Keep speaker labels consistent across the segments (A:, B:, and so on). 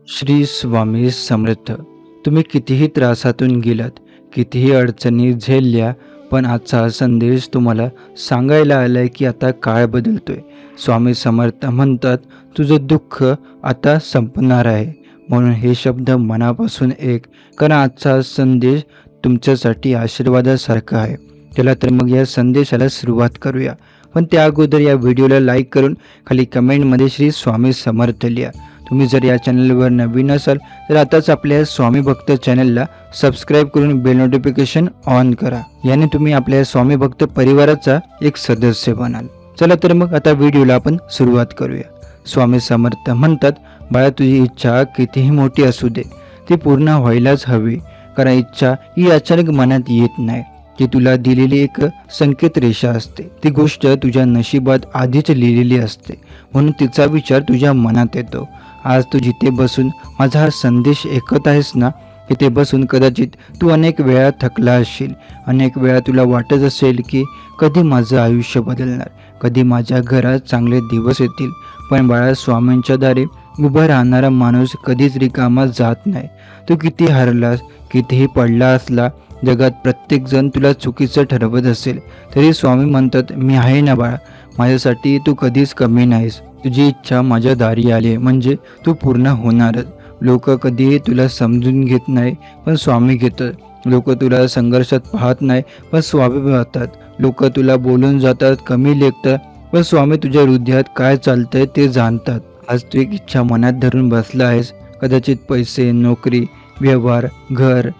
A: श्री स्वामी समर्थ. तुम्ही कितीही त्रासातून गेलात, कितीही अडचणी झेलल्या, पण आजचा हा संदेश तुम्हाला सांगायला आलाय की आता काळ बदलतोय. स्वामी समर्थ म्हणतात, तुझं दुःख आता संपणार आहे. म्हणून हे शब्द मनापासून ऐक, कारण आजचा हा संदेश तुमच्यासाठी आशीर्वादासारखा आहे. चला तर मग या संदेशाला सुरुवात करूया. पण त्या अगोदर या व्हिडिओला लाईक करून खाली कमेंटमध्ये श्री स्वामी समर्थ लिहा. तुम्ही जर या चॅनलवर नवीन असाल तर आताच आपल्या स्वामी भक्त चॅनलला सबस्क्राईब करून बेल नोटिफिकेशन ऑन करा. याने तुम्ही आपल्या स्वामी भक्त परिवाराचा एक सदस्य बनाल. चला तर मग आता व्हिडिओला आपण सुरुवात करूया. स्वामी समर्थ म्हणतात, बाळा, तुझी इच्छा कितीही मोठी असू दे, ती पूर्ण व्हायलाच हवी. कारण इच्छा ही अचानक मनात येत नाही. ती तुला दिलेली एक संकेत रेषा असते. ती गोष्ट तुझ्या नशिबात आधीच लिहिलेली असते, म्हणून तिचा विचार तुझ्या मनात येतो. आज तू जिथे बसून माझा हा संदेश ऐकत आहेस ना, तिथे बसून कदाचित तू अनेक वेळा थकला असशील. अनेक वेळा तुला वाटत असेल की कधी माझं आयुष्य बदलणार, कधी माझ्या घरात चांगले दिवस येतील. पण बाळा, स्वामींच्या दारी उभा राहणारा माणूस कधीच रिकामा जात नाही. तू किती हरलास, कितीही पडला असला, जगात प्रत्येकजण तुला चुकीचं ठरवत असेल, तरी स्वामी म्हणतात, मी आहे ना बाळा, माझ्यासाठी तू कधीच कमी नाहीस. तुझी इच्छा माझ्या दारी आली आहे म्हणजे तू पूर्ण होणारच. लोक कधीही तुला समजून घेत नाही, पण स्वामी घेतात. लोक तुला संघर्षात पाहत नाही, पण स्वामी पाहतात. लोक तुला बोलून जातात, कमी लेखतात, पण स्वामी तुझ्या हृदयात काय चालतंय ते जाणतात. आज तू एक इच्छा मनात धरून बसला आहेस. कदाचित पैसे, नोकरी, व्यवहार, घर,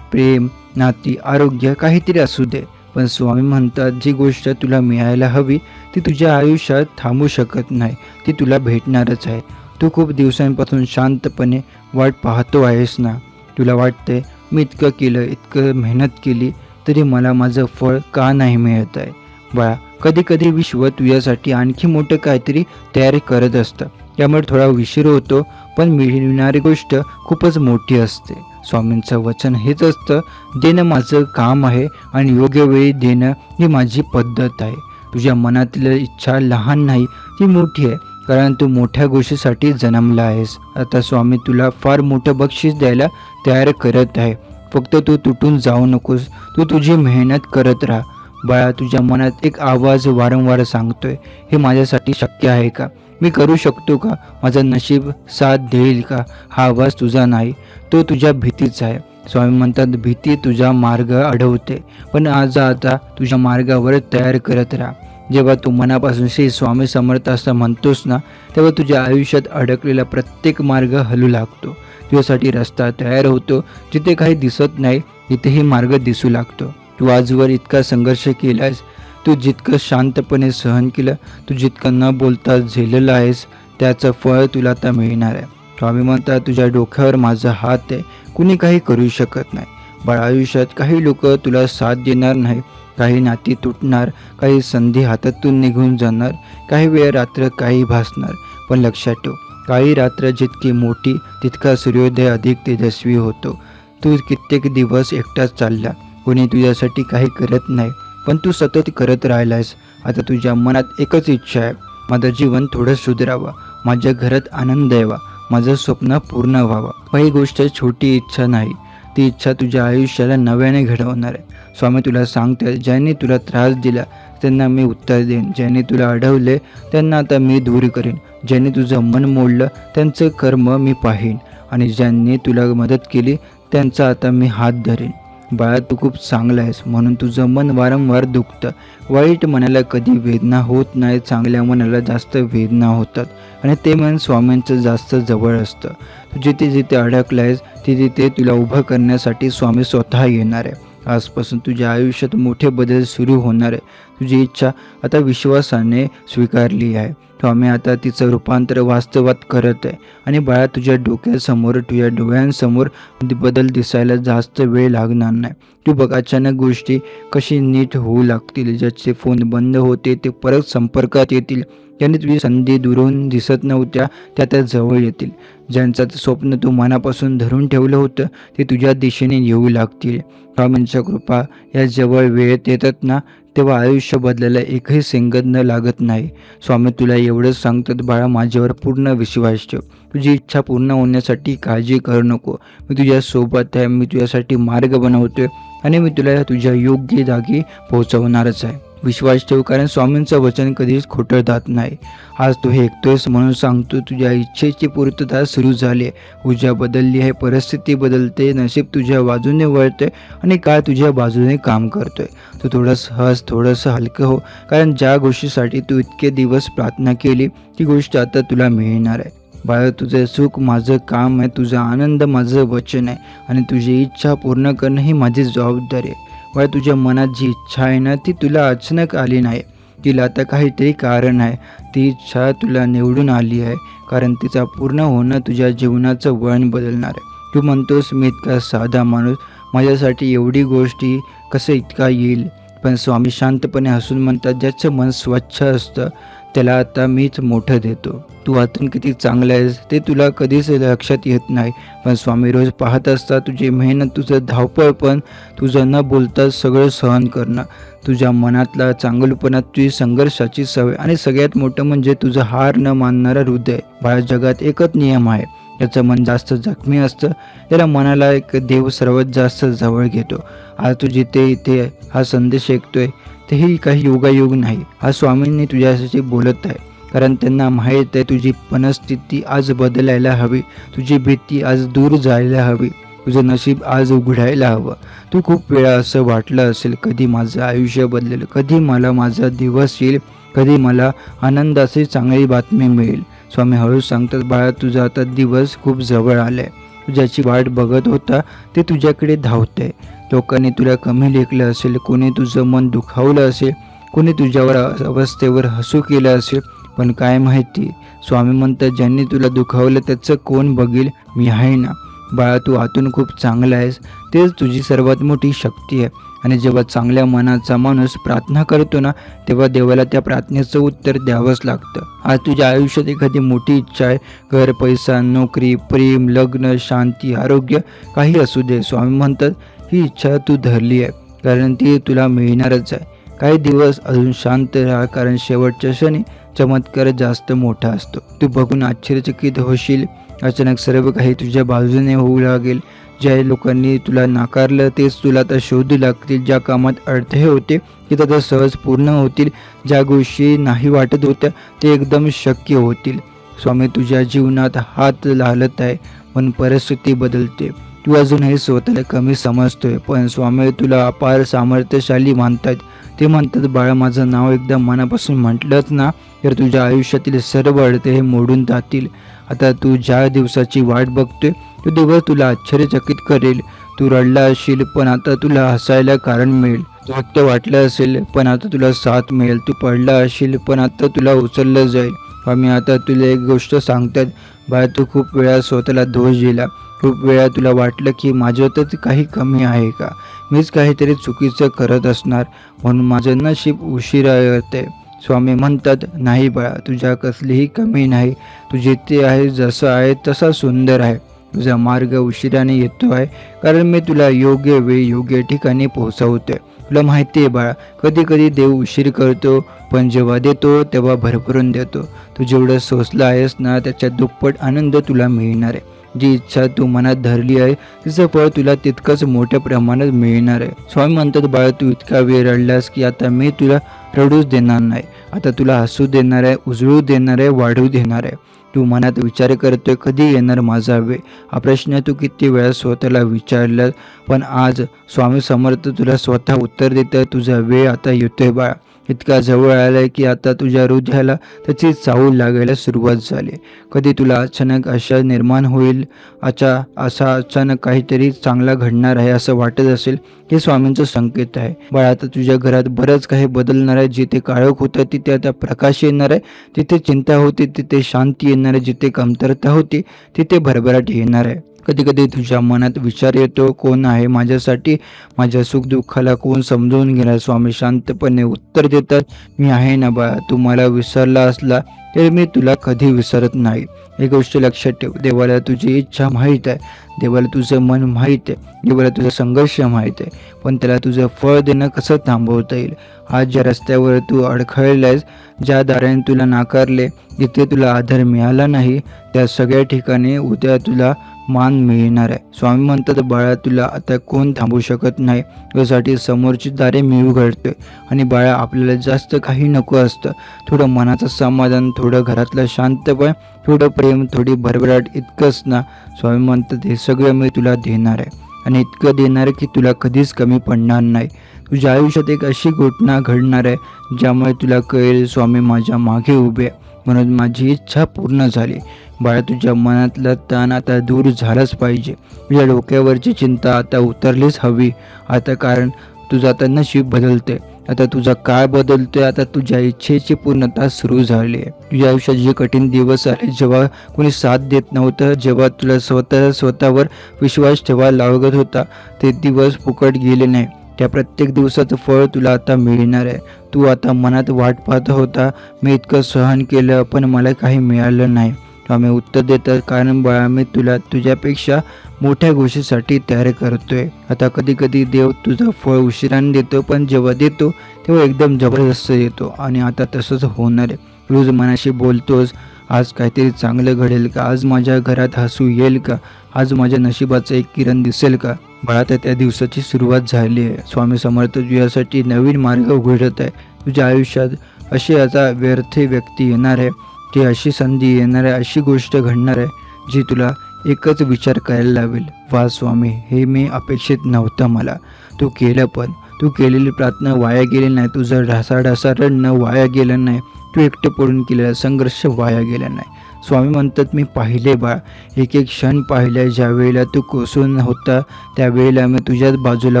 A: प्रेम, नाती, आरोग्य काहीतरी असू दे, पण स्वामी म्हणतात, जी गोष्ट तुला मिळायला हवी ती तुझ्या आयुष्यात थांबू शकत नाही. ती तुला भेटणारच आहे. तू खूप दिवसांपासून शांतपणे वाट पाहतो आहेस ना. तुला वाटतंय, मी इतकं केलं, इतकं मेहनत केली, तरी मला माझं फळ का नाही मिळत आहे. बाळा, कधी कधी विश्व तुझ्यासाठी आणखी मोठं काहीतरी तयारी करत असतं. त्यामुळे थोडा उशीर होतो, पण मिळणारी गोष्ट खूपच मोठी असते. स्वामींचं वचन हेच असतं, देणं माझं काम आहे आणि योग्य वेळी देणं ही माझी पद्धत आहे. तुझ्या मनातील इच्छा लहान नाही, ती मोठी आहे, कारण तू मोठ्या गोष्टीसाठी जन्मला आहेस. आता स्वामी तुला फार मोठं बक्षीस द्यायला तयार करत आहे. फक्त तू तुटून जाऊ नकोस. तू तुझी मेहनत करत राहा. बाळा, तुझ्या मनात एक आवाज वारंवार सांगतोय, हे माझ्यासाठी शक्य आहे का? मी करू शकतो का? माझं नशीब साथ देईल का? हा आवाज तुझा नाही, तो तुझ्या भीतीचा आहे. स्वामी म्हणतात, भीती तुझा मार्ग अडवते, पण आज आता तुझ्या मार्गावर तयार करत राहा. जेव्हा तू मनापासून श्री स्वामी समर्थ असं म्हणतोस ना, तेव्हा तुझ्या आयुष्यात अडकलेला प्रत्येक मार्ग हलू लागतो. तुझ्यासाठी रस्ता तयार होतो. जिथे काही दिसत नाही तिथेही मार्ग दिसू लागतो. तू आजवर इतका संघर्ष केलास, तू जितकं शांतपणे सहन केलं, तू जितकं न बोलता झेललं आहेस, त्याचं फळ तुला आता मिळणार आहे. स्वामी म्हणतात, तुझ्या डोक्यावर माझा हात आहे, कुणी काही करू शकत नाही. बाळा, आयुष्यात काही लोक तुला साथ देणार नाही, काही नाती तुटणार, काही संधी हातातून निघून जाणार, काही वेळ रात्र काही भासणार. पण लक्षात ठेव, काही रात्र जितकी मोठी तितका सूर्योदय अधिक तेजस्वी होतो. तू कित्येक दिवस एकटाच चालला, कोणी तुझ्यासाठी काही करत नाही, पण तू सतत करत राहिलायस. आता तुझ्या मनात एकच इच्छा आहे, माझं जीवन थोडं सुधारावं, माझ्या घरात आनंद यावा, माझं स्वप्न पूर्ण व्हावं. ही गोष्ट छोटी इच्छा नाही, ती इच्छा तुझ्या आयुष्याला नव्याने घडवणार आहे. स्वामी तुला सांगते, ज्यांनी तुला त्रास दिला त्यांना मी उत्तर देईन, ज्यांनी तुला अडवले त्यांना आता मी दूर करेन, ज्यांनी तुझं मन मोडलं त्यांचं कर्म मी पाहीन, आणि ज्यांनी तुला मदत केली त्यांचा आता मी हात धरेन. बाळा, तू खूप चांगला आहेस, म्हणून तुझं मन वारंवार दुखतं. वाईट मनाला कधी वेदना होत नाही, चांगल्या मनाला जास्त वेदना होतात, आणि ते मन स्वामींचं जास्त जवळ असतं. तू जिथे जिथे अडकला आहेस तिथे तुला उभं करण्यासाठी स्वामी स्वतः येणार आहे. आजपासून तुझ्या आयुष्यात मोठे बदल सुरू होणार आहे. तुझी इच्छा आता विश्वासाने स्वीकारली आहे. स्वामी आता तिचं रूपांतर वास्तवात करत आहे. आणि बाळा, तुझ्या डोक्यासमोर, तुझ्या डोळ्यांसमोर बदल दिसायला जास्त वेळ लागणार नाही. तू बघ, अचानक गोष्टी कशी नीट होऊ लागतील. ज्याचे फोन बंद होते ते परत संपर्कात येतील. ज्यांनी तुझी संधी दुरून दिसत नव्हत्या त्या त्या जवळ येतील. ज्यांचं स्वप्न तू मनापासून धरून ठेवलं होतं ते तुझ्या दिशेने येऊ लागतील. स्वामींच्या कृपा या जवळ वेळेत येतात ना, तेव्हा आयुष्य बदलायला एकही सेकंद न लागत नाही. स्वामी तुला एवढंच सांगतात, बाळा माझ्यावर पूर्ण विश्वास ठेव. तुझी इच्छा पूर्ण होण्यासाठी काळजी करू नको. मी तुझ्यासोबत आहे. मी तुझ्यासाठी मार्ग बनवतोय आणि मी तुला तुझ्या योग्य जागी पोहोचवणारच आहे. विश्वास ठेव, कारण स्वामींचं वचन कधीच खोटं जात नाही. आज तू हे ऐकतोयस म्हणून सांगतो, तुझ्या इच्छेची पूर्तता सुरू झाली आहे. ऊर्जा बदलली आहे, परिस्थिती बदलते, नशीब तुझ्या बाजूने वळतंय आणि काळ तुझ्या बाजूने काम करतोय. तू थोडंसं हस, थोडंसं हलकं हो, कारण ज्या गोष्टीसाठी तू इतके दिवस प्रार्थना केली ती गोष्ट आता तुला मिळणार आहे. बाळा, तुझं सुख माझं काम आहे, तुझा आनंद माझं वचन आहे आणि तुझी इच्छा पूर्ण करणं ही माझी जबाबदारी आहे. बाळा, तुझ्या मनात जी इच्छा आहे ना ती तुला अचानक आली नाही. तिला आता काहीतरी कारण आहे. ती इच्छा तुला निवडून आली आहे, कारण तिचा पूर्ण होणं तुझ्या जीवनाचं वळण बदलणार आहे. तू म्हणतोस, मी इतका साधा माणूस, माझ्यासाठी एवढी गोष्टी कसं इतका येईल? पण स्वामी शांतपणे हसून म्हणतात, ज्याचं मन स्वच्छ असतं त्याला आता मीच मोठं देतो. तू आतून किती चांगला आहेस ते तुला कधीच लक्षात येत नाही, पण स्वामी रोज पाहत असतात तुझी मेहनत, तुझं धावपळ, पण तुझं न बोलता सगळं सहन करणं, तुझ्या मनातला चांगलपणा, तुझी संघर्षाची सवय आणि सगळ्यात मोठं म्हणजे तुझं हार न मानणारं हृदय. बाळा, जगात एकच नियम आहे, याचं मन जास्त जखमी असतं त्याला मनाला एक देव सर्वात जास्त जवळ घेतो. आज तू जिथे इथे हा संदेश ऐकतोय तेही काही योगायोग नाही. हा स्वामींनी तुझ्यासाठी बोलत आहे, कारण त्यांना माहीत आहे तुझी मनस्थिती आज बदलायला हवी, तुझी भीती आज दूर जायला हवी, तुझं नशीब आज उघडायला हवं. तू खूप वेळा असं वाटलं असेल, कधी माझं आयुष्य बदलेल, कधी मला माझा दिवस येईल, कधी मला आनंदाची चांगली बातमी मिळेल. स्वामी हळू सांगतात, बाळा तुझा आता दिवस खूप जवळ आलाय. तू ज्याची वाट बघत होता ते तुझ्याकडे धावतंय. लोकांनी तुला कमी लेखलं असेल, कोणी तुझं मन दुखावलं असेल, कोणी तुझ्यावर अवस्थेवर हसू केलं असेल, पण काय माहिती, स्वामी म्हणतात, ज्यांनी तुला दुखावलं त्याचं कोण बघेल? मी आहे ना. बाळा, तू आतून खूप चांगला आहेस, तेच तुझी सर्वात मोठी शक्ती आहे. आणि जेव्हा चांगल्या मनाचा माणूस प्रार्थना करतो ना, तेव्हा देवाला त्या प्रार्थनेचं उत्तर द्यावंच लागतं. आज तुझ्या आयुष्यात एखादी मोठी इच्छा आहे, घर, पैसा, नोकरी, प्रेम, लग्न, शांती, आरोग्य, काही असू दे. स्वामी म्हणतात, ही इच्छा तू धरली आहे, कारण ती तुला मिळणारच आहे. काही दिवस अजून शांत राहा, कारण शेवटच्या क्षणी चमत्कार जास्त मोठा असतो. तू बघून आश्चर्यचकित होशील. अचानक सर्व काही तुझ्या बाजूने होऊ लागेल. ज्या लोकांनी तुला नाकारलं तेच तुला आता शोधू लागतील. ज्या कामात अडथळे होते ते आता सहज पूर्ण होतील. ज्या गोष्टी नाही वाटत होत्या ते एकदम शक्य होतील. स्वामी तुझ्या जीवनात हात घालत आहे, पण परिस्थिती बदलते. तू अजूनही स्वतःला कमी समजतोय, पण स्वामी तुला अपार सामर्थ्यशाली मानतात. ते म्हणतात, बाळा माझं नाव एकदा मनापासून म्हटलंच ना, तर तुझ्या आयुष्यातील सर्व अडथळे मोडून जातील. आता तू ज्या दिवसाची वाट बघतोय तो दिवस तुला आश्चर्यचकित करेल. तू रडला असशील, पण आता तुला हसायला कारण मिळेल. तू फक्त वाटलं असेल, पण आता तुला साथ मिळेल. तू पडला असशील, पण आता तुला उचललं जाईल. आम्ही आता तुला एक गोष्ट सांगतात, बाळा तू खूप वेळा स्वतःला दोष दिला. खूप वेळा तुला वाटलं की माझ्यातच काही कमी आहे का, मीच काहीतरी चुकीचं करत असणार म्हणून माझं नशीब उशिरा येते. स्वामी म्हणतात, नाही बाळा, तुझ्या कसलीही कमी नाही. तू जिथे आहे, जसं आहे तसा सुंदर आहे. तुझा मार्ग उशिराने येतो आहे, कारण मी तुला योग्य वेळी योग्य ठिकाणी पोहोचवतोय. तुला माहिती आहे बाळा, कधी कधी देव उशीर करतो, पण जेव्हा देतो तेव्हा भरभरून देतो. तू जेवढं सोचलं आहेस ना त्याच्या दुप्पट आनंद तुला मिळणार आहे. जी इच्छा तू मनात धरली आहे तिचं फळ तुला तितकंच मोठ्या प्रमाणात मिळणार आहे. स्वामी म्हणतात, बाळा तू इतका वेळ रडलास की आता मी तुला रडूच देणार नाही. आता तुला हसू देणार आहे, उजळू देणार आहे, वाढवू देणार आहे. तू मनात विचार करतोय, कधी येणार माझा वेळ? हा प्रश्न तू किती वेळा स्वतःला विचारलास, पण आज स्वामी समर्थ तुला स्वतः उत्तर देतं, तुझा वेळ आता येतोय बाळा. इतका जवळ आलाय की आता तुझ्या हृदयाला त्याची चाहूल लागायला सुरुवात झाली. कधी तुला अचानक आशा निर्माण होईल, असा अचानक काहीतरी चांगला घडणार आहे असं वाटत असेल, हे स्वामींचं संकेत आहे. बाळा आता तुझ्या घरात बरंच काही बदलणार आहे. जिथे काळोख होतं तिथे आता प्रकाश येणार आहे. जिथे चिंता होती तिथे शांती येणार आहे. जिथे कमतरता होती तिथे भरभराट येणार आहे. कधी कधी तुझ्या मनात विचार येतो, कोण आहे माझ्यासाठी, माझ्या सुखदुःखाला कोण समजून घेणार? स्वामी शांतपणे उत्तर देतात, मी आहे ना बाळा. तू मला विसरला असला तरी मी तुला कधी विसरत नाही. एक गोष्ट लक्षात ठेव, देवाला तुझी इच्छा माहीत आहे, देवाला तुझं मन माहीत आहे, देवाला तुझा संघर्ष माहीत आहे, पण त्याला तुझं फळ देणं कसं थांबवता येईल. आज ज्या रस्त्यावर तू अडखळलायस, ज्या दाराने तुला नाकारले, जिथे तुला आधार मिळाला नाही, त्या सगळ्या ठिकाणी उद्या तुला मान मिळणार आहे. स्वामी म्हणतात, बाळा तुला आता कोण थांबवू शकत नाही, यासाठी समोरची दारे मी उघडतोय. आणि बाळा आपल्याला जास्त काही नको असतं, थोडं मनाचं समाधान, थोडं घरातलं शांतपण, थोडं प्रेम, थोडी भरभराट, इतकंच ना. स्वामी म्हणतात हे सगळं मी तुला देणार आहे, आणि इतकं देणार की तुला कधीच कमी पडणार नाही. तुझ्या आयुष्यात एक अशी घटना घडणार आहे ज्यामुळे तुला कळेल स्वामी माझ्या मागे उभे आहे, म्हणून माझी इच्छा पूर्ण झाली. बाळा तुझ्या मनातला ताण आता दूर झालाच पाहिजे, तुझ्या डोक्यावरची चिंता आता उतरलीच हवी आता, कारण तुझं आता नशीब बदलते, आता तुझा काळ बदलतोय, आता तुझ्या इच्छेची पूर्णता सुरू झाली आहे. तुझ्या आयुष्यात जे कठीण दिवस आले, जेव्हा कोणी साथ देत नव्हतं, जेव्हा तुला स्वतःवर विश्वास ठेवायला लागत होता, ते दिवस फुकट गेले नाही. त्या प्रत्येक दिवसाचं फळ तुला आता मिळणार आहे. तू आता मनात वाट पाहत होता, मी इतकं सहन केलं पण मला काही मिळालं नाही. आम्ही उत्तर देतात, कारण बाळा मी तुला तुझ्यापेक्षा मोठ्या गोष्टीसाठी तयार करतोय. आता कधी कधी देव तुझं फळ उशिराने देतो, पण जेव्हा देतो तेव्हा एकदम जबरदस्त देतो, आणि आता तसंच होणार आहे. रोज मनाशी बोलतोस, आज काहीतरी चांगलं घडेल का, आज माझ्या घरात हसू येईल का, आज माझ्या नशिबाचं एक किरण दिसेल का. बाळा तर त्या दिवसाची सुरुवात झाली आहे. स्वामी समर्थ तुझ्यासाठी नवीन मार्ग उघडत आहे. तुझ्या आयुष्यात अशी आता व्यर्थ व्यक्ती येणार आहे, ती अशी संधी येणार आहे, अशी गोष्ट घडणार आहे जी तुला एकच विचार करायला लावेल, वा स्वामी हे मी अपेक्षित नव्हतं मला. तू केलं, पण तू केलेली प्रार्थना वाया गेली नाही, तुझं ढासाढासा रडणं वाया गेलं नाही, तू एकटं पडून केलेला संघर्ष वाया गेला नाही. स्वामी म्हणतात, मी पाहिले बाळ, एक एक क्षण पाहिलं, ज्या वेळेला तू कोसळून होता त्यावेळेला मी तुझ्याच बाजूला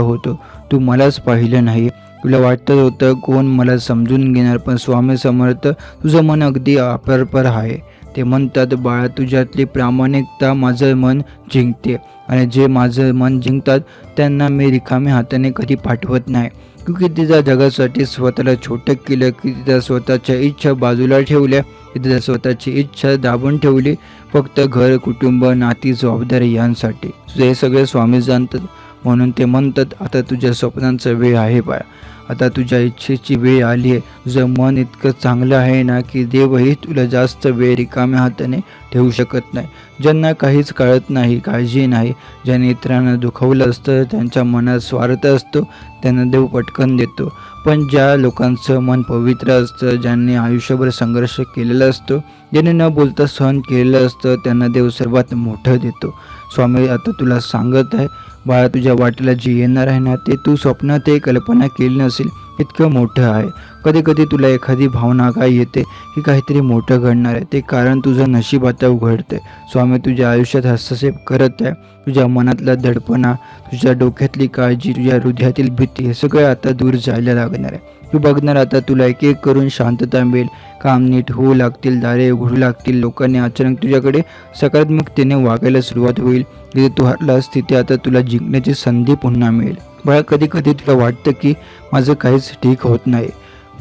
A: होतो, तू मलाच पाहिलं नाही. तुला वाटत होतं कोण मला समजून घेणार, पण स्वामी समर्थ तुझं मन अगदी अपरपर आहे. ते म्हणतात, बाळा तुझ्यातली प्रामाणिकता माझं मन जिंकते, आणि जे माझं मन जिंकतात त्यांना मी रिकाम्या हाताने कधी पाठवत नाही. क्योंकि तिच्या जगासाठी स्वतःला छोटं केलं, की तिच्या स्वतःच्या इच्छा बाजूला ठेवल्या, तिच्या स्वतःची इच्छा दाबून ठेवली, फक्त घर, कुटुंब, नाती, जबाबदारी यांसाठी. हे सगळे स्वामी जाणतात, म्हणून ते म्हणतात, आता तुझ्या स्वप्नांचा वेळ आहे बाळा, आता तुझ्या इच्छेची वेळ आली आहे. तुझं मन इतकं चांगलं आहे ना की देवही तुला जास्त वेळ रिकाम्या हाताने ठेवू शकत नाही. ज्यांना काहीच कळत नाही, काळजी नाही, ज्यांनी इतरांना दुखवलं असतं, त्यांच्या मनात स्वार्थ असतो, त्यांना देव पटकन देतो. पण ज्या लोकांचं मन पवित्र असतं, ज्यांनी आयुष्यभर संघर्ष केलेला असतो, ज्यांनी न बोलता सहन केलेलं असतं, त्यांना देव सर्वात मोठं देतो. स्वामी आता तुला सांगत आहे, बाळा तुझ्या वाटेला जे येणार आहे ना, ते तू स्वप्नात कल्पना केली नसेल इतकं मोठं आहे. कधी कधी तुला एखादी भावना काय येते की काहीतरी मोठं घडणार आहे, ते कारण तुझं नशीब आता उघडते. स्वामी तुझ्या आयुष्यात हस्तक्षेप करत आहे. तुझ्या मनातला दडपणा, तुझ्या डोक्यातली काळजी, तुझ्या हृदयातील भीती हे सगळं आता दूर जायला लागणार आहे. तू बघणार आता तुला एक एक करून शांतता मिळेल, काम नीट होऊ लागतील, दारे उघडू लागतील, लोकांनी अचानक तुझ्याकडे सकारात्मकतेने वागायला सुरुवात होईल. जिथे तू हरलास तिथे आता तुला जिंकण्याची संधी पुन्हा मिळेल. बाळा कधी कधी तुला वाटतं की माझं काहीच ठीक होत नाही,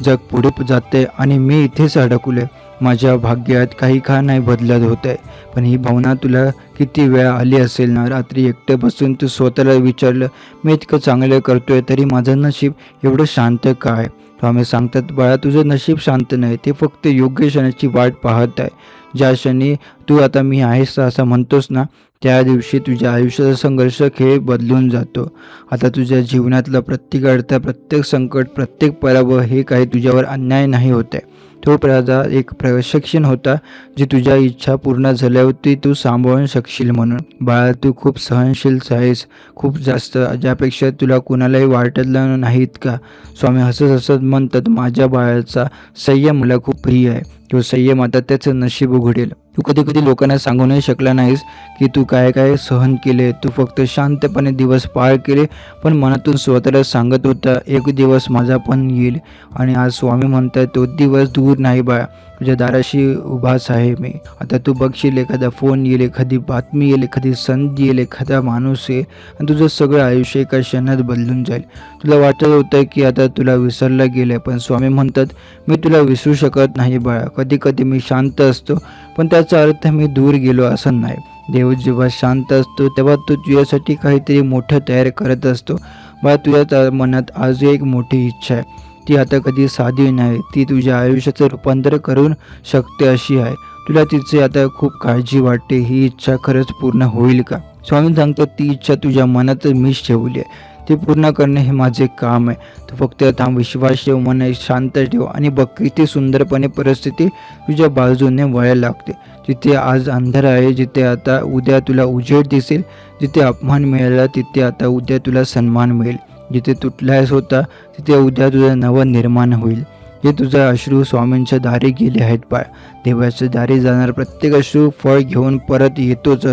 A: जग पुढे जाते आणि मी इथेच अडकलोय, माझ्या भाग्यात काही का नाही बदलत होत आहे. पण ही भावना तुला किती वेळा आली असेल ना. रात्री एकटं बसून तू स्वतःला विचारलं, मी इतकं चांगलं करतोय तरी माझं नशीब एवढं शांत काय. स्वामी सांगतात, बाळा तुझं नशीब शांत नाही, ते फक्त योग्य क्षणाची वाट पाहत आहे. ज्या क्षणी तू आता मी आहेस असं म्हणतोस ना, त्या दिवशी तुझ्या आयुष्याचा संघर्ष खेळ बदलून जातो. आता तुझ्या जीवनातला प्रत्येक अडथळा, प्रत्येक संकट, प्रत्येक पराभव हे काही तुझ्यावर अन्याय नाही होत आहे. तो माझा एक प्रशिक्षण होता, जी तुझ्या इच्छा पूर्ण झाल्यावरती तू सांभाळून शकशील म्हणून. बाळा तू खूप सहनशील आहेस, खूप जास्त, ज्यापेक्षा तुला कुणालाही वाटलं नाही इतका. स्वामी हसत हसत म्हणतात, माझ्या बाळाचा संयम मला खूप प्रिय आहे, तो संयम आता त्याचं नशीब उघडेल. तू कधी कधी लोकांना सांगू नाही शकला नाहीस की तू काय काय सहन केले, तू फक्त शांतपणे दिवस पार केले, पण मनातून स्वतःला सांगत होता, एक दिवस माझा पण येईल. आणि आज स्वामी म्हणतात, तो दिवस दूर नाही बाळा, तुझ्या दाराशी उभाच आहे मी. आता तू बघशील एखादा फोन येईल, एखादी बातमी येईल, एखादी संधी येईल, एखादा माणूस येईल आणि तुझं सगळं आयुष्य एका क्षणात बदलून जाईल. तुला वाटत होतं की आता तुला विसरलं गेलं, पण स्वामी म्हणतात मी तुला विसरू शकत नाही बाळा. कधी कधी मी शांत असतो, पण त्याचा अर्थ मी दूर गेलो असं नाही. देव जेव्हा शांत असतो तेव्हा तो तुझ्यासाठी काहीतरी मोठं तयार करत असतो. बाळा, तुझ्या मनात आज एक मोठी इच्छा आहे. ती आता कधी साधी नाही, ती तुझ्या आयुष्याचं रूपांतर करून शकते अशी आहे. तुला तिचे आता खूप काळजी वाटते. ही इच्छा खरंच पूर्ण होईल का? स्वामी सांगतात ती इच्छा तुझ्या मनात मीच ठेवली आहे. ते पूर्ण करणे हे माझे काम आहे. तू फक्त थांब, विश्वास ठेव, मन शांत ठेव आणि बघ किती सुंदरपणे परिस्थिती तुझ्या बाजूने वळायला लागते. जिथे आज अंधार आहे, जिथे आता उद्या तुला उजेड दिसेल. जिथे अपमान मिळाला तिथे आता उद्या तुला सन्मान मिळेल. जिथे तुटलायस होता तिथे उद्या तुझं नवं निर्माण होईल. हे तुझं अश्रू स्वामींच्या दारी गेले आहेत बाळ. देवाच्या दारी जाणार प्रत्येक अश्रू फळ घेऊन परत येतोच.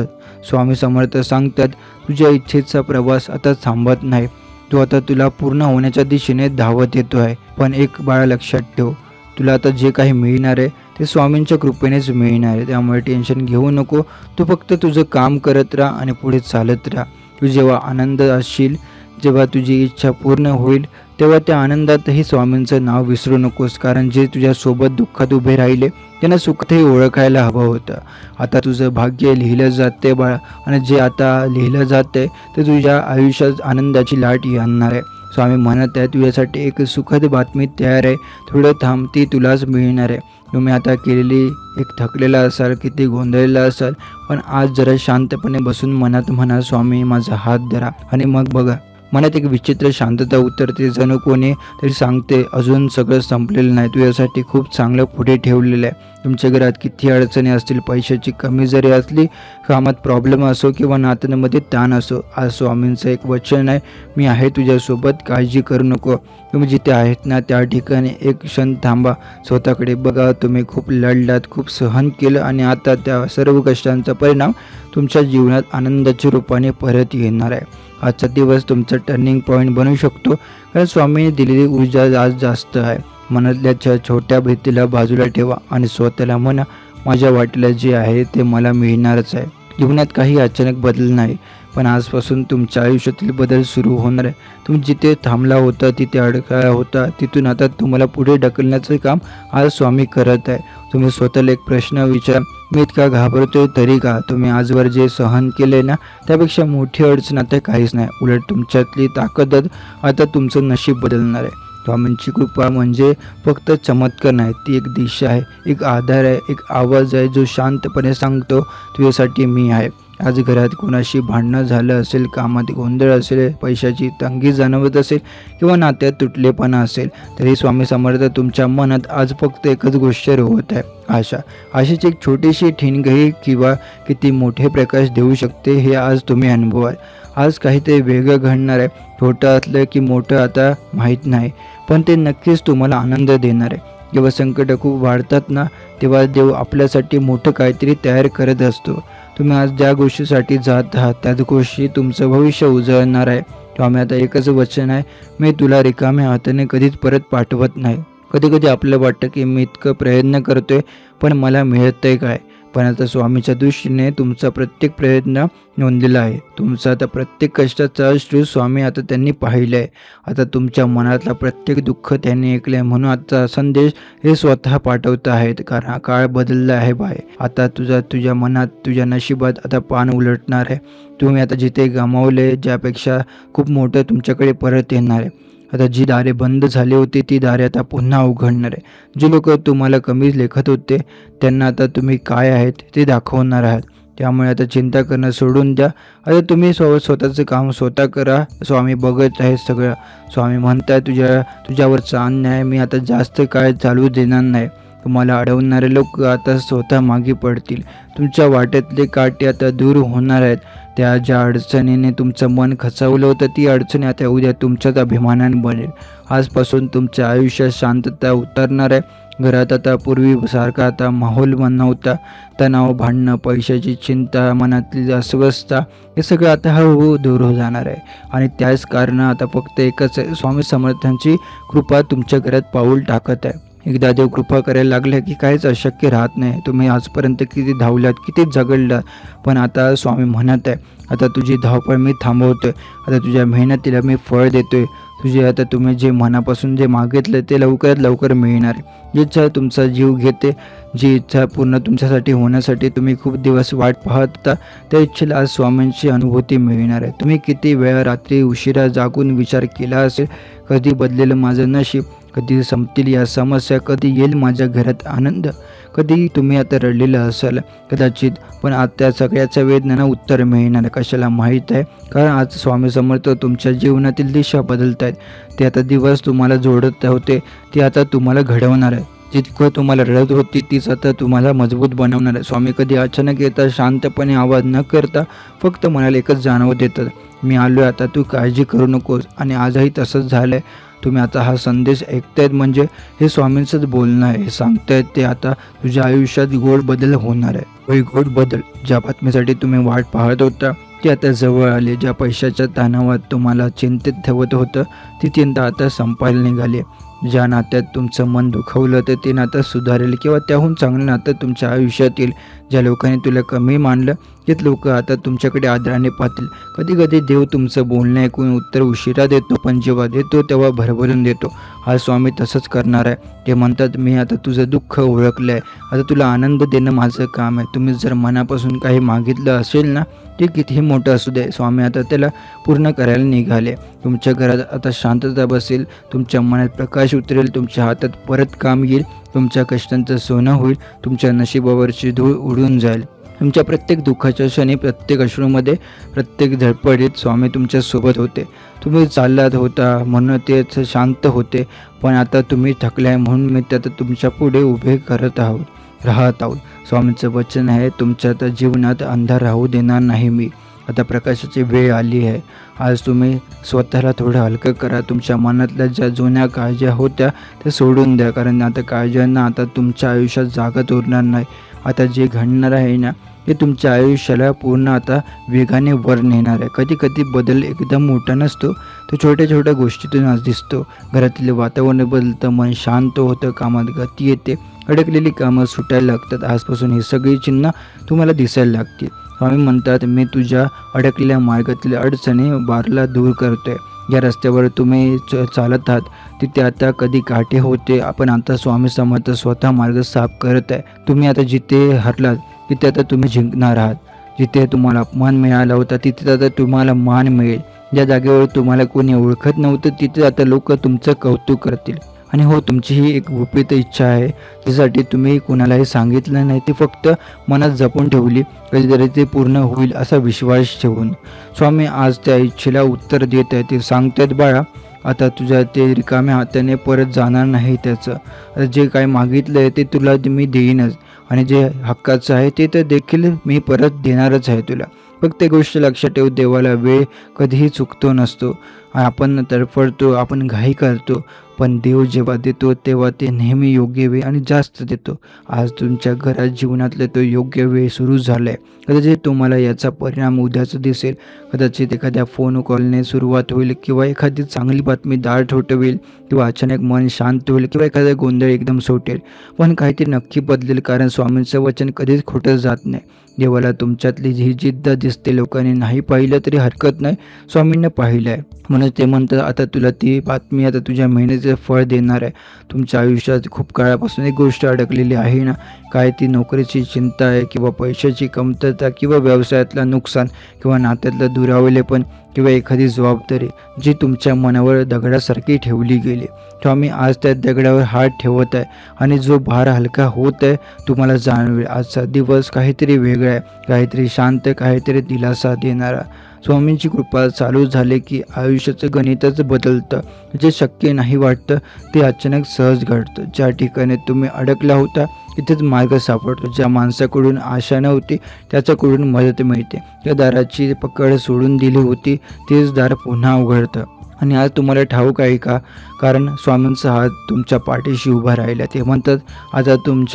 A: स्वामी समर्थ सांगतात तुझ्या इच्छेचा प्रवास आता थांबत नाही. तो आता तुला पूर्ण होण्याच्या दिशेने धावत येतो आहे. पण एक बाळा लक्षात ठेव, तुला आता जे काही मिळणार आहे ते स्वामींच्या कृपेनेच मिळणार आहे. त्यामुळे टेन्शन घेऊ नको. तू फक्त तुझं काम करत राहा आणि पुढे चालत राहा. तू जेव्हा आनंद असशील, जेव्हा तुझी इच्छा पूर्ण होईल, तेव्हा त्या आनंदातही स्वामींचं नाव विसरू नकोस. कारण जे तुझ्यासोबत दुःखात उभे राहिले त्यांना सुखातही ओळखायला हवं होतं. आता तुझं भाग्य लिहिलं जाते बाळा, आणि जे आता लिहिलं जाते ते तुझ्या आयुष्यात आनंदाची लाट आणणार आहे. स्वामी म्हणत आहे तुझ्यासाठी एक सुखद बातमी तयार आहे. थोडं थांब, ती तुलाच मिळणार आहे. तुम्ही आता केलेली एक थकलेला असाल, किती गोंधळलेला असाल, पण आज जरा शांतपणे बसून मनात म्हणा स्वामी माझा हात धरा. आणि मग बघा मनात एक विचित्र शांतता उतरते. जणू कोणी तरी सांगते अजून सगळं संपलेलं नाही, तू यासाठी खूप चांगलं पुढे ठेवलेलं आहे. तुमच्या घरात किती अडचणी असतील, पैशाची कमी जरी असली, कामात प्रॉब्लेम असो किंवा नात्यांमध्ये ताण असो, आज स्वामींचं एक वचन आहे, मी आहे तुझ्यासोबत, काळजी करू नको. तुम्ही जिथे आहेत ना त्या ठिकाणी एक क्षण थांबा, स्वतःकडे बघा. तुम्ही खूप लढलात, खूप सहन केलं आणि आता त्या सर्व कष्टांचा परिणाम तुमच्या जीवनात आनंदाच्या रूपाने परत येणार आहे. आजचा दिवस तुमचा टर्निंग पॉईंट बनू शकतो, कारण स्वामीने दिलेली ऊर्जा आज जास्त आहे. मनातल्या छोट्या भीतीला बाजूला ठेवा आणि स्वतःला म्हणा माझ्या वाटेला जे आहे ते मला मिळणारच आहे. जीवनात काही अचानक बदल नाही, पण आजपासून तुमच्या आयुष्यातील बदल सुरू होणार आहे. तुम्ही जिथे थांबला होता, तिथे अडकला होता, तिथून आता तुम्हाला पुढे ढकलण्याचं काम आज स्वामी करत आहे. तुम्ही स्वतःला एक प्रश्न विचारा, मी इतका घाबरतोय तरी का? तुम्ही आजवर जे सहन केले ना त्यापेक्षा मोठी अडचण आता काहीच नाही. उलट तुमच्यातली ताकदच आता तुमचं नशीब बदलणार आहे. स्वामींची कृपा म्हणजे फक्त चमत्कार नाही, ती एक दिशा आहे, एक आधार आहे, एक आवाज आहे जो शांतपणे सांगतो तुझ्यासाठी मी आहे. आज घरात कोणाशी भांडणं झालं असेल, कामात गोंधळ असेल, पैशाची तंगी जाणवत असेल किंवा नात्यात तुटलेपणा असेल, तरी स्वामी समर्थ तुमच्या मनात आज फक्त एकच गोष्ट रोवत आहे, आशा. आशेची एक छोटीशी ठिणगही किंवा किती मोठे प्रकाश देऊ शकते हे आज तुम्ही अनुभवाल. आज काहीतरी वेगळं घडणार आहे. छोटं असलं की मोठं आता माहीत नाही, पण ते नक्कीच तुम्हाला आनंद देणार आहे. जेव्हा संकट खूप वाढतात ना तेव्हा देव आपल्यासाठी मोठं काहीतरी तयार करत असतो. तुम्ही आज ज्या गोष्टीसाठी जात आहात त्याच गोष्टी तुमचं भविष्य उजळणार आहे. स्वामी आता एकच वचन आहे, मी तुला रिकाम्या हाताने कधीच परत पाठवत नाही. कधी कधी आपल्याला वाटतं की मी इतकं प्रयत्न करतोय पण मला मिळतंय काय? पण आता स्वामीच्या दृष्टीने तुमचा प्रत्येक प्रयत्न नोंदलेला आहे. तुमचा आता प्रत्येक कष्टाचा अश्रू स्वामी आता त्यांनी पाहिलं आहे. आता तुमच्या मनातला प्रत्येक दुःख त्यांनी ऐकलं आहे. म्हणून आजचा संदेश हे स्वतः पाठवत आहेत, कारण हा काळ बदलला आहे बाय. आता तुझ्या मनात, तुझ्या नशिबात आता पान उलटणार आहे. तुम्ही आता जिथे गमावले ज्यापेक्षा खूप मोठं तुमच्याकडे परत येणार आहे. आता जी दारे बंद झाली होती ती दारे आता पुन्हा उघडणार आहे. जे लोक तुम्हाला कमी लेखत होते त्यांना आता तुम्ही काय आहेत ते दाखवणार आहात. त्यामुळे आता चिंता करणं सोडून द्या. आता तुम्ही स्वतःचं काम स्वतः करा. स्वामी बघत आहे सगळं. स्वामी म्हणताय तुझ्यावरचा अन्याय मी आता जास्त काळ चालू देणार नाही. तुम्हाला अडवणारे लोक आता स्वतः मागे पडतील. तुमच्या वाटेतले काटे आता दूर होणार आहेत. त्या ज्या अडचणीने तुमचं मन खचावलं होतं ती अडचणी आता उद्या तुमच्याच अभिमानाने बनेल. आजपासून तुमच्या आयुष्यात शांतता उतरणार आहे. घरात आता पूर्वीसारखा आता माहोल नव्हता. तणाव, भांडणं, पैशाची चिंता, मनातली अस्वस्थता हे सगळं आता हळूहळू दूर हो जाणार आहे. आणि त्याच कारण आता फक्त एकच आहे, स्वामी समर्थांची कृपा तुमच्या घरात पाऊल टाकत आहे. एकदा देव कृपा करायला लागले की काहीच अशक्य राहत नाही. तुम्ही आजपर्यंत किती धावलात, किती झगडलात, पण आता स्वामी म्हणत आहे, आता तुझी धावपळ मी थांबवतोय. आता तुझ्या मेहनतीला मी फळ देतोय. तुझे आता तुम्ही जे मनापासून जे मागितलं ते लवकरात लवकर मिळणार आहे. जी इच्छा तुमचा जीव घेते, जी इच्छा पूर्ण तुमच्यासाठी होण्यासाठी तुम्ही खूप दिवस वाट पाहत होता, त्या इच्छेला आज स्वामींची अनुभूती मिळणार आहे. तुम्ही किती वेळा रात्री उशिरा जागून विचार केला असेल, कधी बदलेलं माझं नशीब, कधी संपतील या समस्या, कधी येईल माझ्या घरात आनंद, कधी तुम्ही आता रडलेलं असाल कदाचित, पण आज त्या सगळ्याच्या वेदनांना उत्तर मिळणार कशाला माहीत आहे, कारण आज स्वामी समर्थ तुमच्या जीवनातील दिशा बदलत आहेत. ते आता दिवस तुम्हाला जोडत होते, ते आता तुम्हाला घडवणार आहे. जितकं तुम्हाला रडत होती तीच आता तुम्हाला मजबूत बनवणार आहे. स्वामी कधी अचानक येतात, शांतपणे आवाज न करता फक्त मनाला एकच जाणवत देतात, मी आलोय, आता तू काळजी करू नकोस. आणि आजही तसंच झालं आहे. तुम्ही आता हा संदेश ऐकतायत म्हणजे हे स्वामींचंच बोलणं आहे. हे सांगतायत ते आता तुझ्या आयुष्यात गोड बदल होणार आहे. होय, गोड बदल. ज्या बातमीसाठी तुम्ही वाट पाहत होता ती आता जवळ आली. ज्या पैशाच्या ताणावात तुम्हाला चिंतित ठेवत होतं ती चिंता आता संपायला निघाली. ज्या नात्यात तुमचं मन दुखवलं तर ते नातं सुधारेल किंवा त्याहून चांगलं नातं तुमच्या आयुष्यात येईल. ज्या लोकांनी तुला कमी मानलं तेच लोक आता तुमच्याकडे आदराने पाहतील. कधी कधी देव तुमचं बोलणं ऐकून उत्तर उशिरा देतो, पण जेव्हा देतो तेव्हा भरभरून देतो. हा स्वामी तसंच करणार आहे. ते म्हणतात, मी आता तुझं दुःख ओळखलं आहे, आता तुला आनंद देणं माझं काम आहे. तुम्ही जर मनापासून काही मागितलं असेल ना, ते कितीही मोठं असू दे, स्वामी आता त्याला पूर्ण करायला निघाले. तुमच्या घरात आता शांतता बसेल, तुमच्या मनात प्रकाश उतरेल, तुमच्या हातात परत काम येईल, तुमच्या कष्टांचं सोनं होईल, तुमच्या नशिबावरची धूळ उडून जाईल. तुमच्या प्रत्येक दुःखाच्या क्षणी, प्रत्येक अश्रूमध्ये, प्रत्येक धडपडीत स्वामी तुमच्या सोबत होते. तुम्ही चाललात होता म्हणून ते शांत होते, पण आता तुम्ही थकलाय म्हणून मी त्यात तुमच्या पुढे उभे राहत आहोत. स्वामींचं वचन आहे, तुमच्या आता जीवनात अंधार राहू देणार नाही मी. आता प्रकाशाची वेळ आली आहे. आज तुम्ही स्वतःला थोडं हलकं करा. तुमच्या मनातल्या ज्या जुन्या काळज्या होत्या त्या सोडून द्या, कारण आता काळज्यांना आता तुमच्या आयुष्यात जागा उरणार नाही. आता जे घडणार आहे ना ते तुमच्या आयुष्याला पूर्ण आता वेगाने वर नेणार आहे. कधी कधी बदल एकदम मोठा नसतो, तो छोट्या छोट्या गोष्टीतून आज दिसतो. घरातील वातावरण बदलतं, मन शांत होतं, कामात गती येते, अडकलेली कामं सुटायला लागतात. आजपासून ही सगळी चिन्ह तुम्हाला दिसायला लागतील. स्वामी म्हणतात, मी तुझ्या अडकलेल्या मार्गातील अडचणी बारला दूर करतोय. या रस्त्यावर तुम्ही चालत आहात तिथे आता कधी काटे होते, आपण आता स्वामी समर्थ स्वतः मार्ग साफ करत आहे. तुम्ही आता जिथे हरलात तिथे आता तुम्ही जिंकणार आहात. जिथे तुम्हाला अपमान मिळाला होता तिथे आता तुम्हाला मान मिळेल. ज्या जागेवर तुम्हाला कोणी ओळखत नव्हतं तिथे आता लोक तुमचं कौतुक करतील. आणि हो, तुमची ही एक गुपित इच्छा आहे, त्यासाठी तुम्ही कोणालाही सांगितलं नाही, ती फक्त मनात जपून ठेवली. कधीतरी ते पूर्ण होईल असा विश्वास ठेवून स्वामी आज त्या इच्छेला उत्तर देत आहे. ते सांगतात, बाळा, आता तुझ्या ते रिकाम्या हाताने परत जाणार नाही. त्याचं जे काय मागितलं आहे ते तुला मी देईनच, आणि जे हक्काचं आहे ते तर देखील मी परत देणारच आहे तुला. फक्त एक गोष्ट लक्षात ठेव, देवाला वेळ कधीही चुकतो नसतो. आपण तडफडतो, आपण घाई करतो, पण देव जेव्हा देतो तेव्हा ते नेहमी योग्य वेळ आणि जास्त देतो. आज तुमच्या घरात जीवनातले तो योग्य वेळ सुरू झाला आहे. कदाचित तुम्हाला याचा परिणाम उद्याच दिसेल. कदाचित एखाद्या फोन कॉलने सुरुवात होईल, किंवा एखादी चांगली बातमी दार ठोठवेल, किंवा अचानक मन शांत होईल, किंवा एखादा गोंधळ एकदम सुटेल. पण काहीतरी नक्की बदलेल, कारण स्वामींचं वचन कधीच खोटं जात नाही. देवाला तुमच्यातली जी जिद्द दिसते लोकांनी नाही पाहिलं तरी हरकत नाही, स्वामींना पाहिलं आहे. म्हणून ते म्हणतात, आता तुला ती बातमी आता तुझ्या मेहनतीचं फळ देणार आहे. तुमच्या आयुष्यात खूप काळापासून एक गोष्ट अडकलेली आहे ना, काय ती नोकरीची चिंता आहे, किंवा पैशाची कमतरता, किंवा व्यवसायातलं नुकसान, किंवा नात्यातलं दुरावलेपण, किंवा एखादी जबाबदारी जी तुमच्या मनावर दगडासारखी ठेवली गेली. स्वामी आज त्या दगडावर हात ठेवत आहे, आणि जो भार हलका होत आहे तुम्हाला जाणवेल. आजचा दिवस काहीतरी वेगळा आहे, काहीतरी शांत, काहीतरी दिलासा देणारा. स्वामींची कृपा चालू झाले की आयुष्याचं गणितच बदलतं. जे शक्य नाही वाटतं ते अचानक सहज घडतं. ज्या ठिकाणी तुम्ही अडकला होता तिथेच मार्ग सापडतो. ज्या माणसाकडून आशा नव्हती त्याच्याकडून मदत मिळते. त्या दाराची पकड सोडून दिली होती तेच दार पुन्हा उघडतं. आणि आज तुम्हाला ठाऊक आहे का, कारण स्वामींचा हात तुमच्या पाठीशी उभा राहिला. ते म्हणतात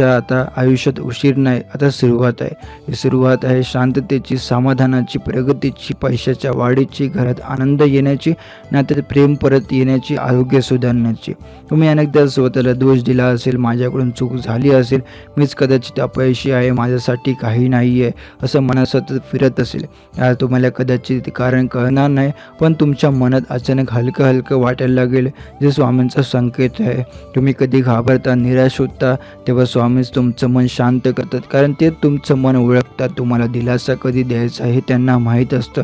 A: आता आयुष्यात उशीर नाही, आता सुरुवात आहे. ही सुरुवात आहे शांततेची, समाधानाची, प्रगतीची, पैशाच्या वाढीची, घरात आनंद येण्याची, नात्यात प्रेम परत येण्याची, आरोग्य सुधारण्याची. तुम्ही अनेकदा स्वतःला दोष दिला असेल, माझ्याकडून चूक झाली असेल, मीच कदाचित अपयशी आहे, माझ्यासाठी काही नाही आहे, असं मनात सतत फिरत असेल. आज तुम्हाला कदाचित कारण कळणार नाही, पण तुमच्या मनात अचानक हलकं हलकं वाटायला लागेल, जे स्वामींचा संकेत आहे. तुम्ही कधी घाबरता, निराश होता, तेव्हा स्वामीच तुमचं मन शांत करतात, कारण ते तुमचं मन ओळखतात. तुम्हाला दिलासा कधी द्यायचा हे त्यांना माहीत असतं.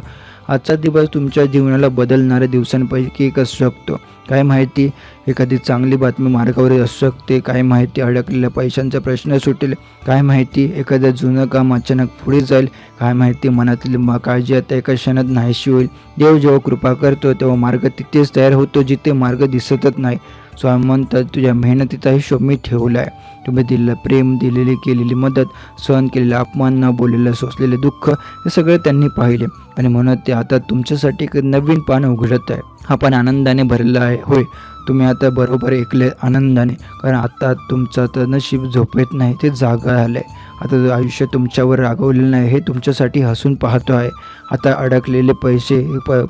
A: आजचा दिवस तुमच्या जीवनाला बदलणाऱ्या दिवसांपैकी एक असू शकतो. काय माहिती, एखादी चांगली बातमी मार्गावर असू शकते. काय माहिती, अडकलेल्या पैशांचा प्रश्न सुटेल. काय माहिती, एखादं जुनं काम अचानक पुढे जाईल. काय माहिती, मनातील काळजी आता एका क्षणात नाहीशी होईल. देव जेव्हा कृपा करतो तेव्हा मार्ग तिथेच तयार होतो जिथे मार्ग दिसतच नाही. स्वामी म्हणतात, तुझ्या मेहनतीचा हिशोब मी ठेवला आहे. तुम्ही दिलेलं प्रेम, दिलेली केलेली मदत, सहन केलेलं अपमान, न बोललेलं सोसलेले दुःख, हे सगळे त्यांनी पाहिले आणि म्हणत ते आता तुमच्यासाठी एक नवीन पान उघडत आहे. हा पान आनंदाने भरलेला आहे. होय, तुम्ही आता बरोबर ऐकले, आनंदाने, कारण आता तुमचं तर नशीब झोपेत नाही, ते जागा आलं आहे. आता आयुष्य तुमच्यावर रागवलेलं नाही, हे तुमच्यासाठी हसून पाहतो आहे. आता अडकलेले पैसे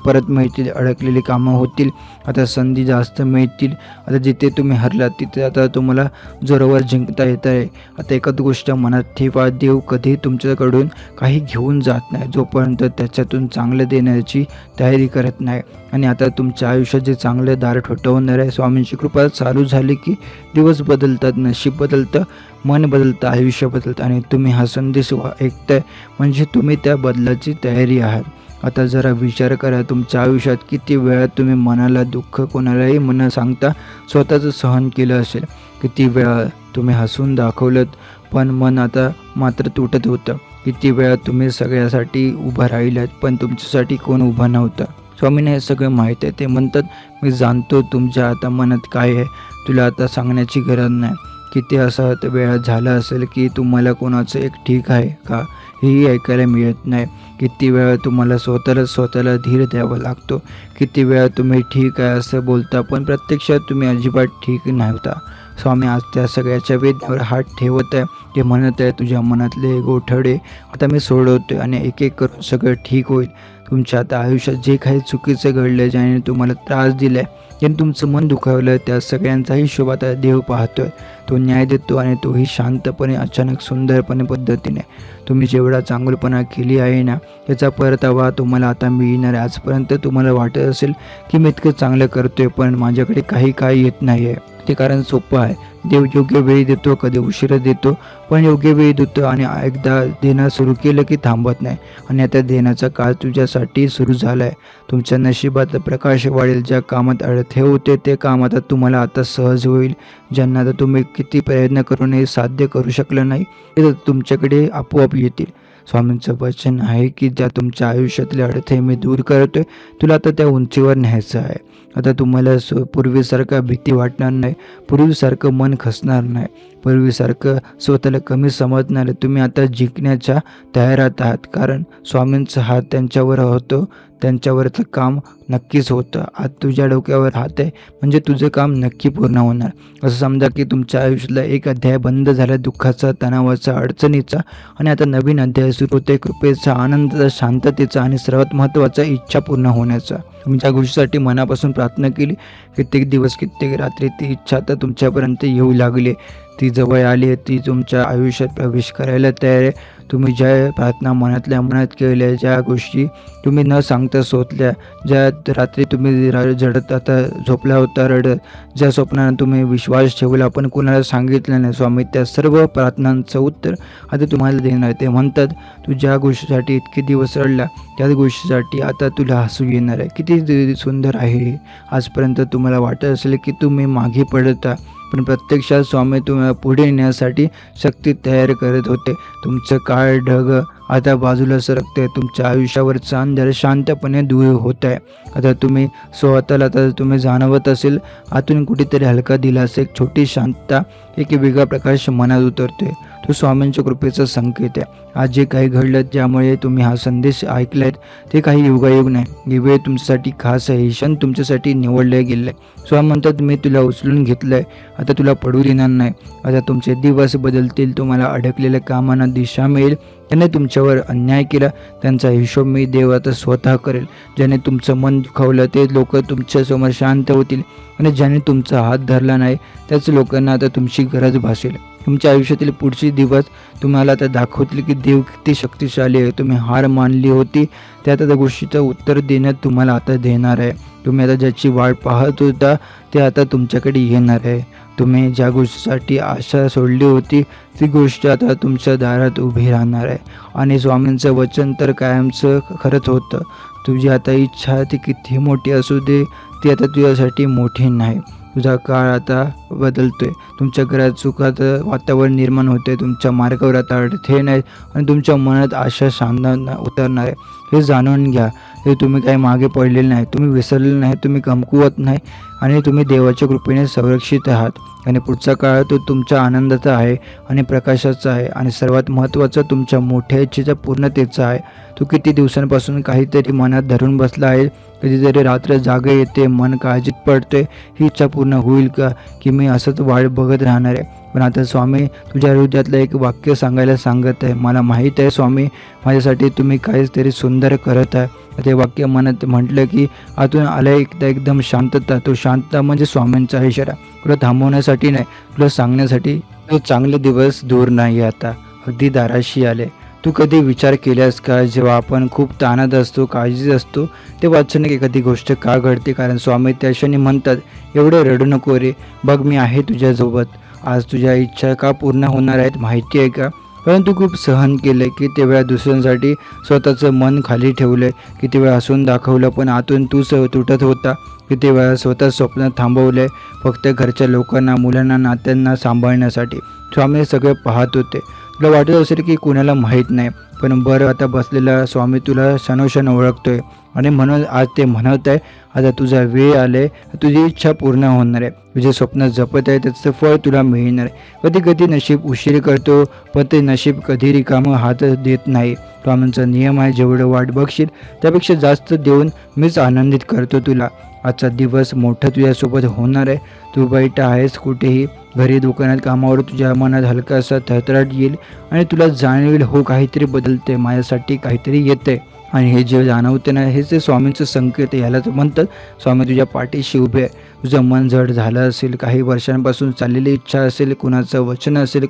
A: परत मिळतील, अडकलेली कामं होतील, आता संधी जास्त मिळतील. आता जिथे तुम्ही हरलात तिथे आता तुम्हाला जोरावर जिंकता येत आहे. आता एकच गोष्ट मनात ठेवा, देव कधी तुमच्याकडून काही घेऊन जात नाही जोपर्यंत त्याच्यातून चांगलं देण्याची तयारी करत नाही. आणि आता तुमच्या आयुष्यात जे चांगले दार ठोठवणार आहे, स्वामींची कृपा चालू झाली की दिवस बदलतात, नशीब बदलतं, मन बदलतं, आयुष्य बदलतं. आणि तुम्ही हा संदेश ऐकताय म्हणजे तुम्ही त्या बदलाची तयारी आहात. आता जरा विचार करा, तुमच्या आयुष्यात किती वेळा तुम्ही मनाला दुःख कोणालाही न सांगता स्वतःचं सहन केलं असेल. किती वेळा तुम्ही हसून दाखवलं पण मन आता मात्र तुटत होतं. किती वेळा तुम्ही सगळ्यासाठी उभं राहिलात पण तुमच्यासाठी कोण उभं नव्हतं. स्वामींना हे सगळं माहीत आहे. ते म्हणतात, मी जाणतो तुमच्या आता मनात काय आहे, तुला आता सांगण्याची गरज नाही. किती असा वेळा झाला असेल की तुम्हाला कोणाचं एक ठीक आहे का हेही ऐकायला मिळत नाही. किती वेळा तुम्हाला स्वतःला धीर द्यावा लागतो. किती वेळा तुम्ही ठीक आहे असं बोलता पण प्रत्यक्षात तुम्ही अजिबात ठीक नव्हता. स्वामी आज त्या सगळ्याच्या वेदनेवर हात ठेवत आहे. ते म्हणत आहे, तुझ्या मनातले गोठडे आता मी सोडवतोय आणि एक एक करून सगळं ठीक होईल. तुमच्या आता आयुष्यात जे काही चुकीचं घडलं, ज्याने तुम्हाला त्रास दिला आहे, ज्याने तुमचं मन दुखावलं, त्या सगळ्यांचा हिशोब आता देव पाहतोय. तो न्याय देतो आणि तोही शांतपणे, अचानक, सुंदरपणे पद्धतीने. तुम्ही जेवढा चांगलपणा केली आहे ना, याचा परतावा तुम्हाला आता मिळणार आहे. आजपर्यंत तुम्हाला वाटत असेल की मी इतकं चांगलं करतोय पण माझ्याकडे काही येत नाही आहे. ते कारण सोपं आहे. देव योग्य वेळी देतो, कधी उशिरा देतो, पण योग्य वेळी देतो. आणि एकदा देणं सुरू केलं की थांबत नाही. आणि आता देण्याचा काळ तुझ्यासाठी सुरू झाला आहे. तुमच्या नशिबात प्रकाश वाढेल. ज्या कामात अडथळे होते ते काम आता तुम्हाला आता सहज होईल. ज्यांना आता तुम्ही किती प्रयत्न करूनही साध्य करू शकलं नाही, ते तुमच्याकडे आपोआप येतील. स्वामींचं वचन आहे की ज्या तुमच्या आयुष्यातले अडथळे मी दूर करतोय, तुला आता त्या उंचीवर न्यायचं आहे. आता तुम्हाला पूर्वीसारखं भीती वाटणार नाही, पूर्वीसारखं मन खचणार नाही, पूर्वीसारखं स्वतःला कमी समजणार नाही. तुम्ही आता जिंकण्याच्या तयारात आहात, कारण स्वामींचा हात त्यांच्यावर होतो, त्यांच्यावरचं काम नक्कीच होतं. आज तुझ्या डोक्यावर हात आहे म्हणजे तुझं काम नक्की पूर्ण होणार. असं समजा की तुमच्या आयुष्यातला एक अध्याय बंद झाला, दुःखाचा, तणावाचा, अडचणीचा, आणि आता नवीन अध्याय सुरू होते, कृपेचा, आनंदाचा, शांततेचा आणि सर्वात महत्त्वाचा इच्छा पूर्ण होण्याचा. तुम्ही ज्या गोष्टीसाठी मनापासून प्रार्थना केली, कित्येक दिवस, कित्येक रात्री, ती इच्छा आता तुमच्यापर्यंत येऊ लागली. ती जवळ आली आहे, ती तुमच्या आयुष्यात प्रवेश करायला तयार आहे. तुम्ही ज्या प्रार्थना मनातल्या मनात केल्या, ज्या गोष्टी तुम्ही न सांगता सोचल्या, ज्या रात्री तुम्ही जडत आता झोपला होता रडत, ज्या स्वप्नानं तुम्ही विश्वास ठेवला पण कुणाला सांगितलं नाही, स्वामी त्या सर्व प्रार्थनांचं उत्तर आता तुम्हाला देणार. ते म्हणतात, तू ज्या गोष्टीसाठी इतके दिवस रडला त्याच गोष्टीसाठी आता तुला हसू येणार आहे. किती सुंदर आहे. आजपर्यंत तुम्हाला वाटत असेल की तुम्ही मागे पडता, पण प्रत्यक्षात स्वामी तुम्हाला पुढे नेण्यासाठी शक्ती तयार करत होते. तुमचं काळ ढग आता बाजूला सरकते. तुमच्या आयुष्यावरचा अंधार शांतपणे दूर होत आहे. आता तुम्ही स्वतःला आता तुम्ही जाणवत असेल आतून कुठेतरी हलका दिलास, एक छोटी शांतता, एक वेगळा प्रकाश मनात उतरतोय. तो स्वामींच्या कृपेचा संकेत आहे. आज जे काही घडलं ज्यामुळे तुम्ही हा संदेश ऐकलायत ते काही योगायोग नाही. ही वेळ तुमच्यासाठी खास आहे. ही क्षण तुमच्यासाठी निवडले गेले. स्वामी म्हणतात मी तुला उचलून घेतलंय, आता तुला पडू देणार नाही. आता तुमचे दिवस बदलतील. तुम्हाला अडकलेल्या कामांना दिशा मिळेल. ज्याने तुमच्यावर अन्याय केला त्यांचा हिशोब मी देव आता स्वतः करेल. ज्याने तुमचं मन दुखावलं ते लोक तुमच्यासमोर शांत होतील आणि ज्याने तुमचा हात धरला नाही त्याच लोकांना आता तुमची गरज भासेल. तुमच्या आयुष्यातील पुढची दिवस तुम्हाला आता दाखवतील की देव किती शक्तिशाली आहे. तुम्ही हार मानली होती त्या आता गोष्टीचं उत्तर देण्यात तुम्हाला आता देणार आहे. तुम्ही आता ज्याची वाट पाहत होता ते आता तुमच्याकडे येणार आहे. तुम्ही ज्या गोष्टीसाठी आशा सोडली होती ती गोष्ट आता तुमच्या दारात उभी राहणार आहे. आणि स्वामींचं वचन तर कायमचं खरंच होतं. तुझी आता इच्छा ती किती मोठी असू दे ती आता तुझ्यासाठी मोठी नाही. तुझा काळ आता बदलतोय. तुमच्या घरात सुखाचं वातावरण निर्माण होते. तुमच्या मार्गावर आता अडथळे नाहीत आणि तुमच्या मनात आशा शांत उतरणार आहे. हे जाणून घ्या. हे तुम्ही काही मागे पडलेले नाही, तुम्ही विसरलेले नाही, तुम्ही कमकुवत नाही आणि तुम्ही देवाच्या कृपेने संरक्षित आहात. आणि पुढचा काळ तो तुमच्या आनंदाचा आहे आणि प्रकाशाचा आहे आणि सर्वात महत्त्वाचा तुमच्या मोठ्या इच्छेच्या पूर्णतेचा आहे. तू किती दिवसांपासून काहीतरी मनात धरून बसला आहे. कधीतरी रात्र जागे येते, मन काळजीत पडते, ही इच्छा पूर्ण होईल का की मी असंच वाट बघत राहणार आहे. पण आता स्वामी तुझ्या हृदयातलं एक वाक्य सांगायला सांगत आहे. मला माहीत आहे स्वामी माझ्यासाठी तुम्ही काहीतरी सुंदर करत आहे. ते वाक्य मनात म्हटलं की आतून आलं एकदा एकदम शांतता. तो शांतता म्हणजे स्वामींचा इशारा. तुला थांबवण्यासाठी नाही, तुला सांगण्यासाठी तो चांगले दिवस दूर नाही, आता अगदी दाराशी आले. तू कधी विचार केल्यास का जेव्हा आपण खूप ताणात असतो, काळजीत असतो तेव्हा अचानक एखादी गोष्ट का घडते. कारण स्वामी त्या क्षणी म्हणतात एवढं रडू नको रे, बघ मी आहे तुझ्यासोबत. आज तुझ्या इच्छा का पूर्ण होणार आहेत माहिती आहे का. परंतु खूप सहन केलं, किती वेळा दुसऱ्यांसाठी स्वतःचं मन खाली ठेवलं, किती वेळा हसून दाखवलं पण आतून तू तुटत होता. किती वेळा स्वतः स्वप्न थांबवले फक्त घरच्या लोकांना, मुलांना, नात्यांना सांभाळण्यासाठी. स्वामी सगळं पाहत होते. तुला वाटत असेल की कुणाला माहीत नाही, पण बरं आता बसलेला स्वामी तुला क्षणोक्षण ओळखतोय आणि म्हणून आज ते म्हणत आहे आता तुझा वेळ आले, तुझी इच्छा पूर्ण होणार आहे. तुझे स्वप्न जपत आहे त्याचं फळ तुला मिळणार आहे. कधी कधी नशीब उशीर करतो पण ते नशीब कधी रिकामं हात देत नाही. स्वामींचा नियम आहे जेवढं वाट बघशील त्यापेक्षा जास्त देऊन मीच आनंदित करतो तुला. आजचा दिवस मोठा तुझ्यासोबत होणार आहे. तू बैठा आहेस कुठेही, घरी, दुकानात, कामावर, तुझ्या मनात हलकासा थरथराट येईल आणि तुला जाणवेल हो काहीतरी बदलते, माझ्यासाठी काहीतरी येते. आणि हे जे जाणवते ना हेच ते स्वामींचं संकेत आहे. ह्यालाच म्हणतात स्वामी तुझ्या पाठीशी उभे आहे. तुझं मन जड झालं असेल, काही वर्षांपासून चाललेली इच्छा असेल, कुणाचं वचन असेल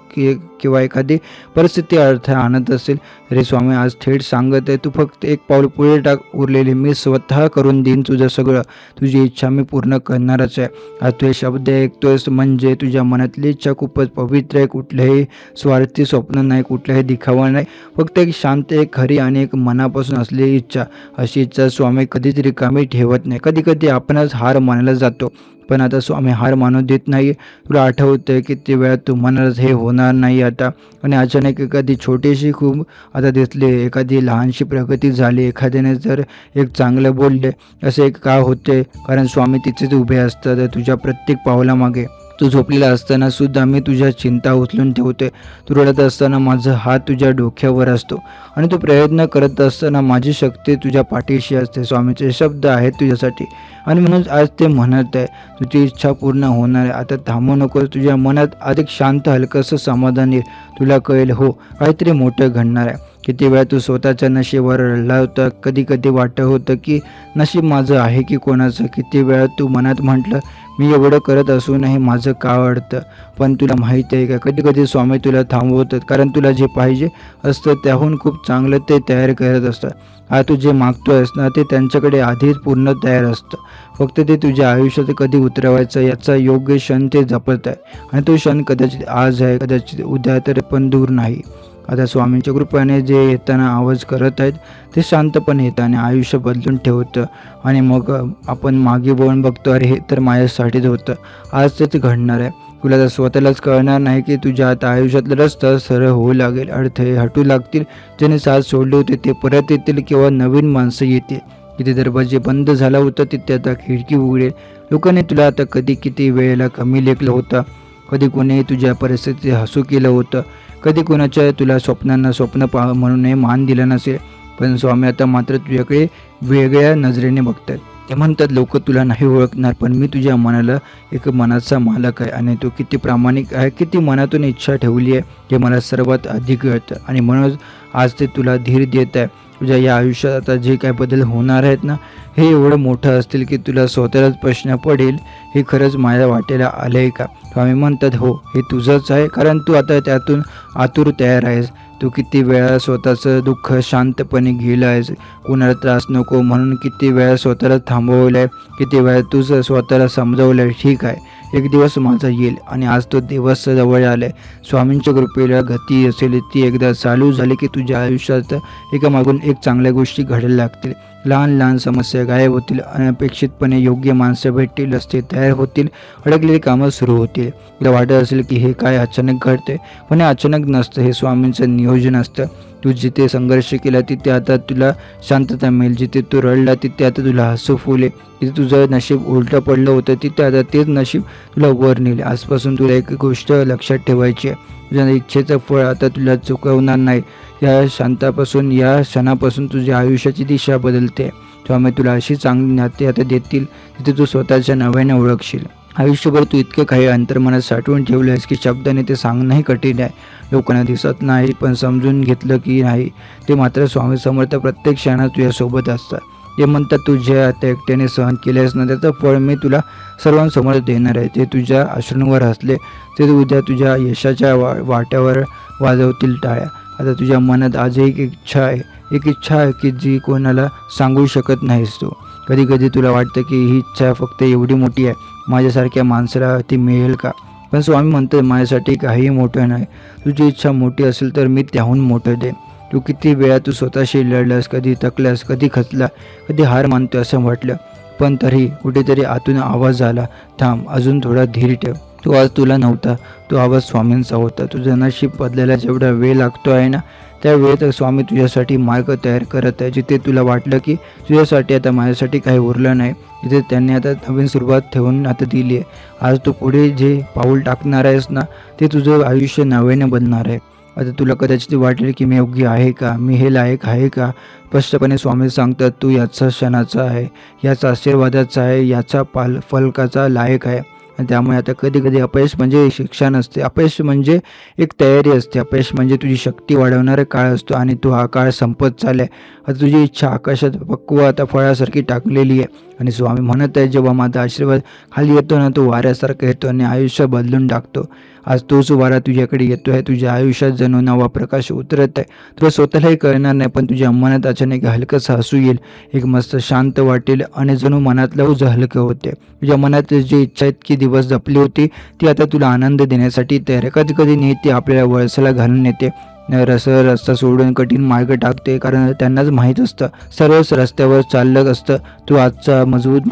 A: किंवा एखादी परिस्थिती अर्थ आणत असेल तरी स्वामी आज थेट सांगत आहे तू फक्त एक पाऊल पुढे टाक, उरलेली मी स्वतः करून देईन तुझं सगळं. तुझी इच्छा मी पूर्ण करणारच आहे. आज तुझे शब्द ऐकतोयस म्हणजे तुझ्या मनातली इच्छा खूपच पवित्र आहे. कुठल्याही स्वार्थी स्वप्न नाही, कुठलाही दिखावा नाही, फक्त एक शांत, एक खरी आणि एक मनापासून असलेली इच्छा. अशी इच्छा स्वामी कधीच रिकामी ठेवत नाही. कधी कधी आपणच हार मानायला जातो पण आता स्वामी हार मानू देत नाही. तुला आठवतंय किती वेळा तू म्हणालच हे होणार नाही आता आणि अचानक एखादी छोटीशी खूप आता दिसली, एखादी लहानशी प्रगती झाली, एखाद्याने जर एक चांगलं बोलले. असे एक का होते कारण स्वामी तिथेच उभे असतात तुझ्या प्रत्येक पावलामागे. तू झोपलेला असताना सुद्धा मी तुझ्या चिंता उचलून ठेवते. तू रडत असताना माझा हात तुझ्या डोक्यावर असतो आणि तू प्रयत्न करत असताना माझी शक्ती तुझ्या पाठीशी असते. स्वामीचे शब्द आहेत तुझ्यासाठी आणि म्हणून आज ते म्हणत आहे तुझी इच्छा पूर्ण होणार आहे. आता थांबू नको. तुझ्या मनात अधिक शांत, हलकंसं समाधान येईल. तुला कळेल हो काहीतरी मोठं घडणार आहे. किती वेळा तू स्वतःच्या नशिबावर रडला होता. कधी कधी वाटत होतं की नशीब माझं आहे की कोणाचं. किती वेळा तू मनात म्हटलं मी एवढं करत असूनही माझं का अडतं. पण तुला माहिती आहे का कधी कधी स्वामी तुला थांबवतात कारण तुला जे पाहिजे असतं त्याहून खूप चांगलं ते तयार करत असतात. आज तू जे मागतोयस ना ते त्यांच्याकडे आधीच पूर्ण तयार असतं. फक्त ते तुझ्या आयुष्यात कधी उतरवायचं याचा योग्य क्षण ते जपत आहे आणि तो क्षण कदाचित आज आहे, कदाचित उद्या, तर पण दूर नाही. आता स्वामींच्या कृपेने जे येताना आवाज करत आहेत ते शांतपणे येतं आणि आयुष्य बदलून ठेवतं. आणि मग आपण मागे वळून बघतो अरे हे तर माझ्यासाठीच होतं. आज तेच घडणार आहे. तुला तर स्वतःलाच कळणार नाही की तुझ्या आता आयुष्यातला रस्ता सरळ होऊ लागेल, अडथळे हटू लागतील, ज्याने साथ सोडले होते ते परत येतील किंवा नवीन माणसं येतील. जिथे दरवाजे बंद झाला होता तिथे आता खिडकी उघडेल. लोकांनी तुला आता कधी किती वेळेला कमी लेखलं होतं, कधी कोणी तुझ्या परिस्थितीत हसू केलं होतं, कधी कोणाच्या तुला स्वप्नांना स्वप्न म्हणूनही मान दिला नसेल. पण स्वामी आता मात्र तुझ्याकडे वेगळ्या नजरेने बघतात. ते म्हणतात, लोक तुला नाही ओळखणार, पण मी तुझ्या मनाला एक मनाचा मालक आहे आणि तो किती प्रामाणिक आहे, किती मनातून इच्छा ठेवली आहे हे मला सर्वात अधिक कळतं. आणि म्हणूनच आज ते तुला धीर देत आहे. तुझ्या या आयुष्यात आता जे काय बदल होणार आहेत ना, हे एवढं मोठं असतील की तुला स्वतःलाच प्रश्न पडेल, हे खरंच माझ्या वाटेला आलं आहे का? स्वामी म्हणतात, हो, हे तुझंच आहे, कारण तू आता त्यातून आतुर तयार आहेस. तू किती वेळा स्वतःचं दुःख शांतपणे गेलं आहेस, कोणाला त्रास नको म्हणून किती वेळा स्वतःला थांबवलं आहे, किती वेळा तुझं स्वतःला समजावलं आहे. ठीक आहे, एक दिवस माझा येईल आणि आज तो दिवस जवळ आला आहे. स्वामींच्या कृपेला गती असेल ती एकदा चालू झाली की तुझ्या आयुष्यात एकामागून एक चांगल्या गोष्टी घडायला लागतील. लहान लहान समस्या गायब होतील, अनपेक्षितपणे योग्य माणसं भेटतील, रस्ते तयार होतील, अडकलेली कामं सुरू होतील. तुला वाटत असेल की हे काय अचानक घडते, पण हे अचानक नसतं, हे स्वामींचं नियोजन असतं. तू जिथे संघर्ष केला तिथे आता तुला शांतता मिळेल, जिथे तू रडला तिथे आता तुला हसू फुले, जिथे तुझं नशीब उलटं पडलं होतं तिथे आता तेच नशीब तुला वर नेले. आजपासून तुला एक गोष्ट लक्षात ठेवायची आहे, तुझ्या इच्छेचं फळ आता तुला चुकवणार नाही. या शांतापासून, या क्षणापासून तुझ्या आयुष्याची दिशा बदलते. स्वामी तुला अशी चांगली नाते आता देतील जिथे तू स्वतःच्या नव्याने ओळखशील. आयुष्यभर तू इतकं काही अंतर्मनात साठवून ठेवलं आहेस की शब्दाने ते सांगणंही कठीण आहे. लोकांना दिसत नाही, पण समजून घेतलं की नाही ते मात्र स्वामी समर्थ प्रत्येक क्षणात तुझ्यासोबत असतात. ते म्हणतात, तू जे आता एकट्याने सहन केले आहेस ना, त्याचं फळ मी तुला सर्वांसमोर देणार आहे. ते तुझ्या अश्रूंवर हसले ते उद्या तुझ्या यशाच्या वाट्यावर वाजवतील टाळ्या. आता तुझ्या मनात आज एक इच्छा आहे, एक इच्छा आहे की जी कोणाला सांगू शकत नाहीस तू. कधी कधी तुला वाटतं की ही इच्छा फक्त एवढी मोठी आहे, माझ्यासारख्या माणसाला ती मिळेल का? पण स्वामी म्हणतात, माझ्यासाठी काहीही मोठं नाही. तुझी इच्छा मोठी असेल तर मी त्याहून मोठं दे. तू किती वेळा तू स्वतःशी लढलास, कधी थकलास, कधी खचला, कधी हार मानतो असं वाटलं, पण तरी कुठेतरी आतून आवाज आला, थांब, अजून थोडा धीर ठेव. तो आवाज तुला नव्हता, तो आवाज स्वामींचा होता. तुझं नशीब बदलायला जेवढा वेळ लागतो आहे ना, त्या वेळेत स्वामी तुझ्यासाठी मार्ग तयार करत आहे. जिथे तुला वाटलं की तुझ्यासाठी आता माझ्यासाठी काही उरलं नाही, तिथे त्यांनी आता नवीन सुरुवात ठेवून आता दिली आहे. आज तू पुढे जे पाऊल टाकणार आहेस ना, ते तुझं आयुष्य नव्याने बनणार आहे. आता तुला कदाचित वाटेल की मी योग्य आहे का, मी हे लायक आहे का? स्पष्टपणे स्वामी सांगतात, तू याचा क्षणाचा आहे, याचा आशीर्वादाचा आहे, याचा फलकाचा लायक आहे. आणि त्यामुळे आता कधी कधी अपयश म्हणजे शिक्षा नसते, अपयश म्हणजे एक तयारी असते, अपयश म्हणजे तुझी शक्ती वाढवणारा काळ असतो आणि तो हा काळ संपत चालला आहे. आता तुझी इच्छा आकाशात पक्व आता फळासारखी टाकलेली आहे आणि स्वामी म्हणत आहे, जेव्हा माझा आशीर्वाद खाली येतो ना, तो वाऱ्यासारखा येतो आणि आयुष्य बदलून टाकतो. आज तोच वारा तुझ्याकडे येतो आहे, तुझ्या आयुष्यात जणू नवा प्रकाश उतरत आहे. तुला स्वतःलाही कळणार नाही, पण तुझ्या मनात अचानक हलकंसं हसू येईल, एक मस्त शांत वाटेल आणि जणू मनातलं ओझं हलकं होते. तुझ्या मनात जी इच्छा इतकी दिवस जपली होती ती आता तुला आनंद देण्यासाठी तयार आहे. कधी कधी नेते आपल्याला वळसाला घालून येते, रस्ता सोडून कठीण मार्ग टाकते, कारण त्यांनाच माहीत असतं सर्वच रस्त्यावर चाललं असतं. तू आजचा मजबूत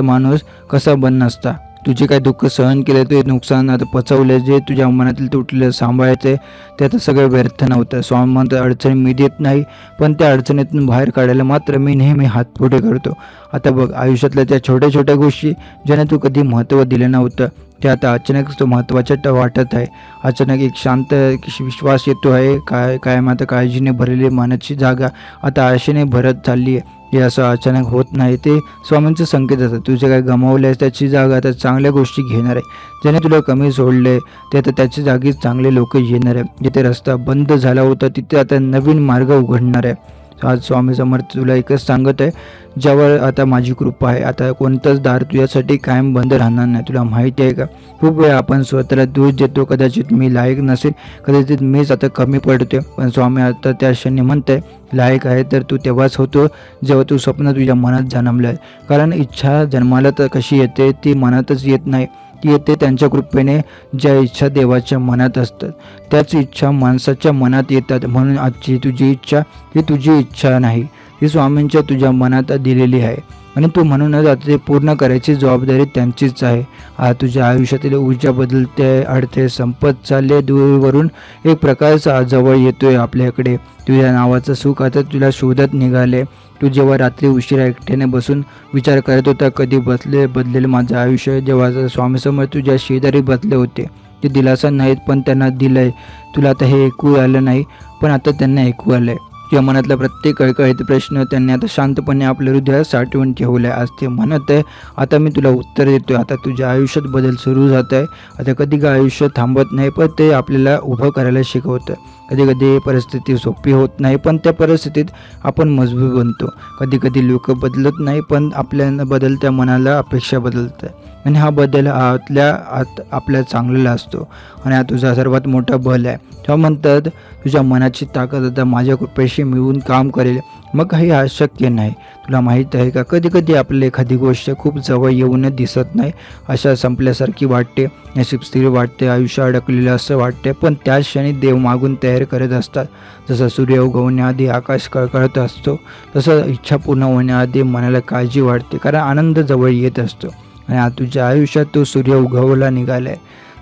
A: माणूस कसा बनला असता. तुझे काय दुःख सहन केले, ते नुकसान आता पचवले, जे तुझ्या मनातील तुटलेलं सांभाळायचे ते आता सगळं व्यर्थ नव्हतं. स्वामी म्हणतात, अडचणी मी देत नाही, पण त्या अडचणीतून बाहेर काढायला मात्र मी नेहमी हात पुढे करतो. आता बघ, आयुष्यातल्या त्या छोट्या छोट्या गोष्टी ज्याने तू कधी महत्त्व दिलं नव्हतं ते आता अचानक तो महत्त्वाच्या वाटत आहे. अचानक एक शांत विश्वास येतो आहे, कायम आता काळजीने भरलेली मनाची जागा आता आशेने भरत चालली आहे. हे असं अचानक होत नाही, ते स्वामींचं संकेत असतं. तुझे काय गमावले आहे त्याची जागा आता चांगल्या गोष्टी घेणार आहे. ज्याने तुला कमी सोडले ते आता त्याच्या जागी चांगले लोक येणार आहे. जिथे रस्ता बंद झाला होता तिथे आता नवीन मार्ग उघडणार आहे. आज स्वामी समर्थ तुला एकच सांगत आहे, ज्यावर आता माझी कृपा आहे, आता कोणतंच दार तुझ्यासाठी कायम बंद राहणार नाही. तुला माहिती आहे का, खूप वेळा आपण स्वतःला दोष देतो, कदाचित मी लायक नसेल, कदाचित मीच आता कमी पडतो, पण स्वामी आता त्या क्षणी म्हणते, लायक आहे तर तू तेव्हाच होतो जेव्हा तू स्वप्न तुझ्या मनात जन्मलं आहे. कारण इच्छा जन्माला तर कशी येते, ती मनातच येत नाही, ती येते त्यांच्या कृपेने. ज्या इच्छा देवाच्या मनात असतात त्याच इच्छा माणसाच्या मनात येतात. म्हणून आजची तुझी इच्छा ही तुझी इच्छा नाही, ही स्वामींच्या तुझ्या मनात दिलेली आहे. आणि तू म्हणूनच आता ते पूर्ण करायची जबाबदारी त्यांचीच आहे. आज तुझ्या आयुष्यातील ऊर्जा बदलते, अडथळे संपत चालले, दूरवरून एक प्रकारचा जवळ येतोय आपल्याकडे. तुझ्या नावाचं सुख आता तुला शोधत निघाले. तू जेव्हा रात्री उशिरा एकट्याने बसून विचार करत होता कधी बदलेल माझं आयुष्य, जेव्हा स्वामीसमोर तुझ्या शेजारी बसले होते, ते दिलासा नाहीत पण त्यांना दिलंय. तुला आता हे ऐकू आलं नाही पण आता त्यांना ऐकू आलंय. तुझ्या मनातला प्रत्येक कळकळीत प्रश्न त्यांनी आता शांतपणे आपल्या हृदयात साठवून ठेवलाय. आज ते म्हणत आहे आता मी तुला उत्तर देतोय. आता तुझ्या आयुष्यात बदल सुरू झात आहे. आता कधी का आयुष्य थांबत नाही पण ते आपल्याला उभं करायला शिकवतं. कधी कधी परिस्थिती सोपी होत नाही पण त्या परिस्थितीत आपण मजबूत बनतो. कधी कधी लोक बदलत नाही पण आपल्या बदलत्या मनाला अपेक्षा बदलतात आणि हा बदल आतल्या आत आपल्या चांगलेला असतो आणि हा तुझा सर्वात मोठा बल आहे. तेव्हा म्हणतात तुझ्या मनाची ताकद आता माझ्या कृपेशी मिळून काम करेल, मग काही अशक्य नाही. तुला माहीत आहे का, कधी कधी आपल्याला एखादी गोष्ट खूप जवळ येऊन दिसत नाही, अशा संपल्यासारखी वाटते, नशीब स्थिर वाटते, आयुष्य अडकलेलं असं वाटते, पण त्याच क्षणी देव मागून तयार करत असतात. जसं सूर्य उगवण्याआधी आकाश कळकळत असतो तसं इच्छा पूर्ण होण्याआधी मनाला काळजी वाटते, कारण आनंद जवळ येत असतो. आणि आज तुझ्या आयुष्यात तो सूर्य उगवला निघालाय.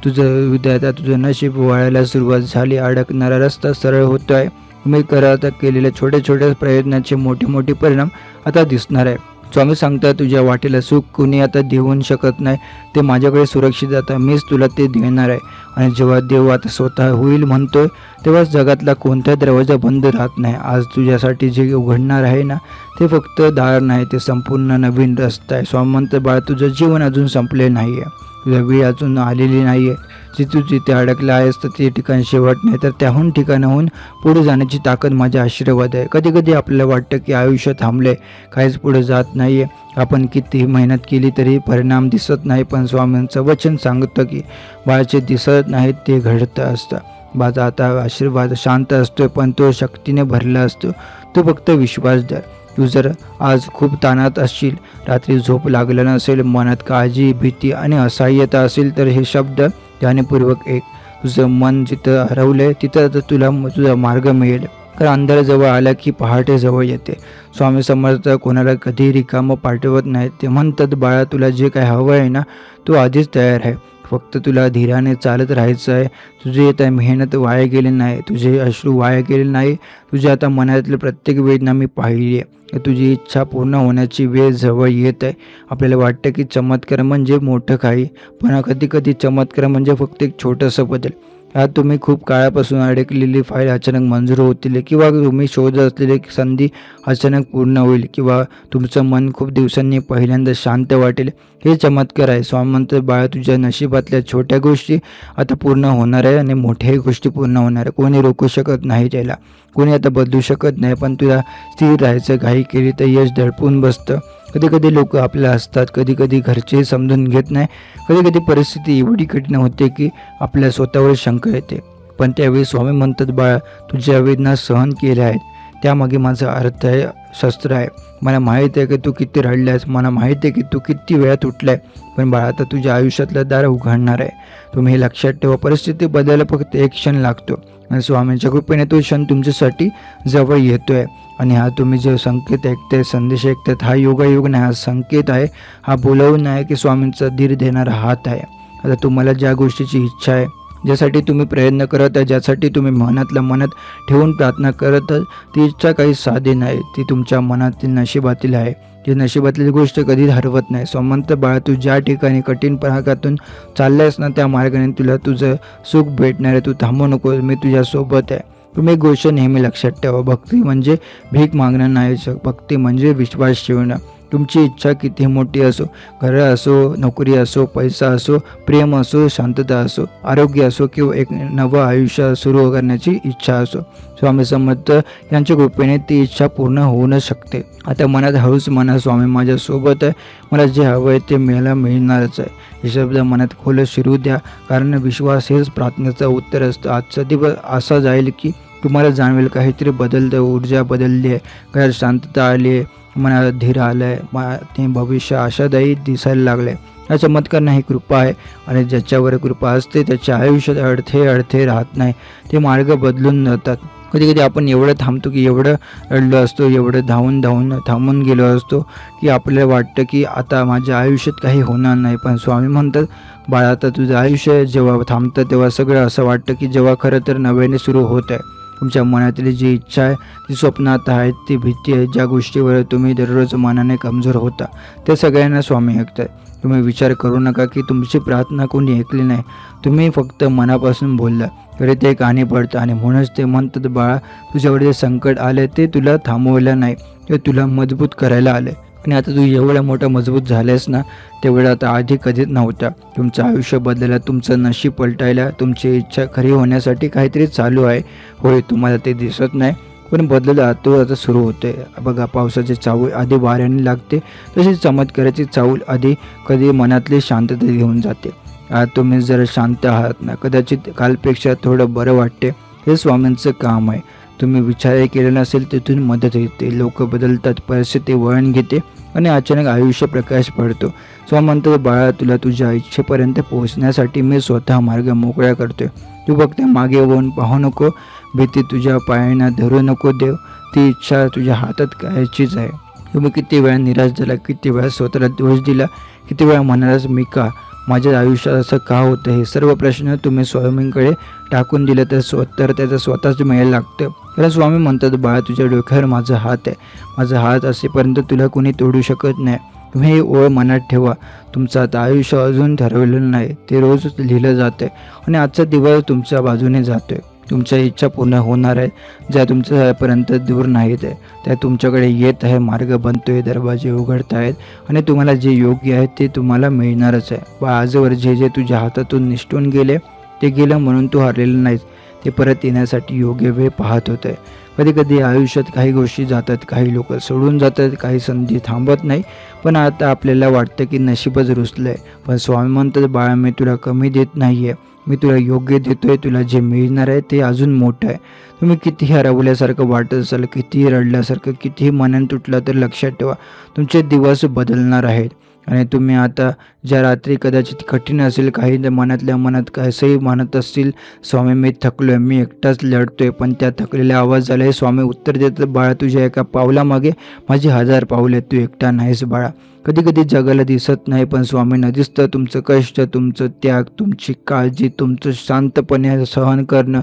A: तुझं हृदयात तुझं नशीब वळायला सुरुवात झाली. अडकणारा रस्ता सरळ होतो आहे. तुम्ही करत केलेल्या छोट्या छोट्या प्रयत्नाचे मोठे मोठे परिणाम आता दिसणार आहे. स्वामी सांगतात तुझ्या वाटेला सुख कुणी आता देऊन शकत नाही, ते माझ्याकडे सुरक्षित आता मीच तुला ते देणार आहे. आणि जेव्हा देव आता स्वतः होईल म्हणतोय तेव्हा जगातला कोणता दरवाजा बंद राहत नाही. आज तुझ्यासाठी जे उघडणार आहे ना, ते फक्त दार नाही, ते संपूर्ण नवीन रस्ता आहे. स्वामी म्हणतं बाळ तुझं जीवन अजून संपले नाही आहे, तुझा वेळ अजून आलेली नाही आहे. तू जिथे अडकला आहेस तर ते ठिकाण शेवट नाही, तर त्याहून ठिकाणाहून पुढे जाण्याची ताकद माझ्या आशीर्वाद आहे. कधी कधी आपल्याला वाटतं की आयुष्य थांबले, काहीच पुढे जात नाही आहे, आपण कितीही मेहनत केली तरी परिणाम दिसत नाही. पण स्वामींचं वचन सांगतं की बाळाचे दिसत नाहीत, ते घडतं असतं. माझा आता आशीर्वाद शांत असतो पण तो शक्तीने भरला असतो. तो फक्त विश्वास धर. तू जर आज खूप ताणात असशील, रात्री झोप लागलं नसेल, मनात काळजी, भीती आणि असहाय्यता असेल, तर हे शब्द जाणीवपूर्वक ऐक. तुझं मन जिथं हरवलंय तिथं तुला तुझा मार्ग मिळेल. कारण अंधार जवळ आला की पहाटे जवळ येते. स्वामी समर्थ कोणाला कधी रिकामं पाठवत नाहीत. ते म्हणतात बाळा तुला जे काय हवं आहे ना, तो आधीच तयार आहे, फक्त तुला धीराने चालत राहायचं आहे. तुझी आता मेहनत वाया गेली नाही, तुझे अश्रू वाया गेले नाही, तुझ्या आता मनातली प्रत्येक वेदना मी पाहिली आहे. तुझी इच्छा पूर्ण होण्याची वेळ जवळ येत आहे. आपल्याला वाटतं की चमत्कार म्हणजे मोठं काही, पण कधी कधी चमत्कार म्हणजे फक्त एक छोटंसं बदल. आज तुम्ही खूप काळापासून अडकलेली फाईल अचानक मंजूर होतील, किंवा तुम्ही शोधत असलेली संधी अचानक पूर्ण होईल, किंवा तुमचं मन खूप दिवसांनी पहिल्यांदा शांत वाटेल. हे चमत्कार आहे. स्वामी म्हणतात बाळा तुझ्या नशिबातल्या छोट्या गोष्टी आता पूर्ण होणार आहे आणि मोठ्याही गोष्टी पूर्ण होणार आहे. कोणी रोखू शकत नाही त्याला, कोणी आता बदलू शकत नाही, पण तुला स्थिर राहायचं. घाई केली तर यश दडपून बसतं. कधी कधी लोक आपल्याला असतात, कधी कधी घरचे समजून घेत नाही, कधी कधी परिस्थिती एवढी कठीण होते की आपल्या स्वतःवर शंका येते. पण त्यावेळी स्वामी म्हणतात बाळा तुझ्या वेदना सहन केल्या आहेत, त्यामागे माझा अर्थ आहे, शस्त्र आहे. मला माहीत आहे की तू किती रडल्यास, मला माहीत आहे की तू किती वेळात उठलाय, पण बाळा आता तुझ्या आयुष्यातलं दार उघडणार आहे. तुम्ही हे लक्षात ठेवा, परिस्थिती बदलायला फक्त एक क्षण लागतो आणि स्वामींच्या कृपेने तो क्षण तुमच्यासाठी जवळ येतोय. आणि हा तुम्ही जो संकेत ऐकताय, संदेश ऐकतात, हा योगायोग नाही, हा संकेत आहे, हा बोलावून आहे की स्वामींचा धीर देणारा हात आहे. आता तुम्हाला ज्या गोष्टीची इच्छा आहे, ज्यासाठी तुम्ही प्रयत्न करत आहे, ज्यासाठी तुम्ही मनात ठेवून प्रार्थना करत आहे, ती इच्छा काही साधी नाही, ती तुमच्या मनातील नशिबातील आहे. ती नशिबातली गोष्ट कधीच हरवत नाही. समंत बाळा तू ज्या ठिकाणी कठीण भागातून चाललायस ना, त्या मार्गाने तुला तुझं सुख भेटणार आहे. तू थांबू नको, मी तुझ्यासोबत आहे. तुम्ही एक गोष्ट नेहमी लक्षात ठेवा, भक्ती म्हणजे भीक मागणं नाही, भक्ती म्हणजे विश्वास ठेवणं. तुमची इच्छा किती मोठी असो, घरं असो, नोकरी असो, पैसा असो, प्रेम असो, शांतता असो, आरोग्य असो, किंवा एक नवं आयुष्य सुरू करण्याची इच्छा असो, स्वामी समर्थ यांच्या कृपेने ती इच्छा पूर्ण होऊनच शकते. आता मनात हळूच म्हणा स्वामी माझ्यासोबत आहे, मला जे हवं आहे ते मिळणारच आहे. हे शब्द मनात खोल शिरू द्या, कारण विश्वास हेच प्रार्थनेचं उत्तर असतं. आजचा दिवस असा जाईल की तुम्हाला जाणवेल काहीतरी बदलतं, ऊर्जा बदलली आहे, घरात शांतता आली आहे, मनाला धीर आलं आहे, ते भविष्य आशादायी दिसायला लागलं आहे. हा चमत्कार नाही, कृपा आहे. आणि ज्याच्यावर कृपा असते त्याच्या आयुष्यात अडथळे राहत नाही, ते मार्ग बदलून जातात. कधी कधी आपण एवढं थांबतो की एवढं रडलो असतो, एवढं धावून धावून थांबून गेलो असतो की आपल्याला वाटतं की आता माझ्या आयुष्यात काही होणार नाही. पण स्वामी म्हणतात, बाळा आता तुझं आयुष्य जेव्हा थांबतं तेव्हा सगळं असं वाटतं की जेव्हा खरं तर नव्याने सुरू होत आहे. तुमच्या मनातली जी इच्छा आहे, जी स्वप्नात आहे, ती भीती आहे, ज्या गोष्टीवर तुम्ही दररोज मनाने कमजोर होता, ते सगळ्यांना स्वामी ऐकत आहे. तुम्ही विचार करू नका की तुमची प्रार्थना कोणी ऐकली नाही. तुम्ही फक्त मनापासून बोलला तरी ते कानी पडतं. आणि म्हणूनच ते म्हणतात, बाळा तुझ्यावर जे संकट आले ते तुला थांबवायला नाही, ते तुला मजबूत करायला आले. आणि आता तू एवढा मोठा मजबूत झालेस ना, तेवढं आता आधी कधीच नव्हता. तुमचं आयुष्य बदलायला, तुमचं नशीब पलटायला, तुमची इच्छा खरी होण्यासाठी काहीतरी चालू आहे. होय, तुम्हाला ते दिसत नाही, पण बदलला तो आता सुरू होते. बघा, पावसाची चाहूल आधी वाऱ्याने लागते, तशीच चमत्काराची चाहूल आधी कधी मनातली शांतता घेऊन जाते. आज तुम्ही जर शांत आहात ना, कदाचित कालपेक्षा थोडं बरं वाटते. हे स्वामींचं काम आहे. तुम्ही विचार केलेला नसेल तिथून मदत येते. लोक बदलतात, परिस्थिती वळण घेते आणि अचानक आयुष्य प्रकाश पडतो. स्वामी म्हणतात, बाळा तुला तुझ्या इच्छेपर्यंत पोहोचण्यासाठी मी स्वतः मार्ग मोकळा करतोय. तू फक्त मागे वळून पाहू नको, भीती तुझ्या पायांना धरू नको देव. ती इच्छा तुझ्या हातात कायचीच आहे. तुम्ही किती वेळा निराश झाला, किती वेळा स्वतःला दोष दिला, किती वेळा म्हणालाच मी का, माझ्या आयुष्यात असं का होतं, हे सर्व प्रश्न तुम्ही स्वामींकडे टाकून दिले तर त्याचं स्वतःच मिळायला लागतं. कारण स्वामी म्हणतात, बाळा तुझ्या डोक्यावर माझा हात आहे. माझा हात असेपर्यंत तुला कोणी तोडू शकत नाही. तुम्ही ही ओळ मनात ठेवा. तुमचं आता आयुष्य अजून ठरवलेलं नाही, ते रोज लिहिलं जातं आहे आणि आजचा दिवस तुमच्या बाजूने जातो आहे. तुमच्या इच्छा पूर्ण होणार आहे, ज्या तुमच्यापर्यंत दूर नाहीत आहे, त्या तुमच्याकडे येत आहे. मार्ग बनतो आहे, दरवाजे उघडत आहेत आणि तुम्हाला जे योग्य आहे ते तुम्हाला मिळणारच आहे. बा आजवर जे जे तुझ्या हातातून निसटून गेले ते गेलं म्हणून तू हरलेलं नाहीस. ते परत येण्यासाठी योग्य वेळ पाहत होत आहे. कधी कधी आयुष्यात काही गोष्टी जातात, काही लोक सोडून जातात, काही संधी थांबत नाही. पण आता आपल्याला वाटतं की नशीबच रुसलं आहे. पण स्वामी म्हणतात, बाळा मी तुला कमी देत नाही आहे, मी तुला योग्य देतोय. तुला जे मिळणार आहे ते अजून मोठं आहे. तुम्ही कितीही हरवल्यासारखं वाटत असाल, कितीही रडल्यासारखं, कितीही मनान तुटलं, तर लक्षात ठेवा तुमचे दिवस बदलणार आहेत. आणि तुम्ही आता ज्या रात्री कदाचित कठीण असेल, काही मनातल्या मनात कसंही म्हणत असतील, स्वामी मी थकलो आहे, मी एकटाच लढतोय, पण त्या थकलेल्या आवाजाला स्वामी उत्तर देतात, बाळा तुझ्या एका पावलामागे माझी 1000 पावले, तू एकटा नाहीस बाळा. कधी कधी जगाला दिसत नाही, पण स्वामींना दिसतं तुमचं कष्ट, तुमचं त्याग, तुमची काळजी, तुमचं शांतपणे सहन करणं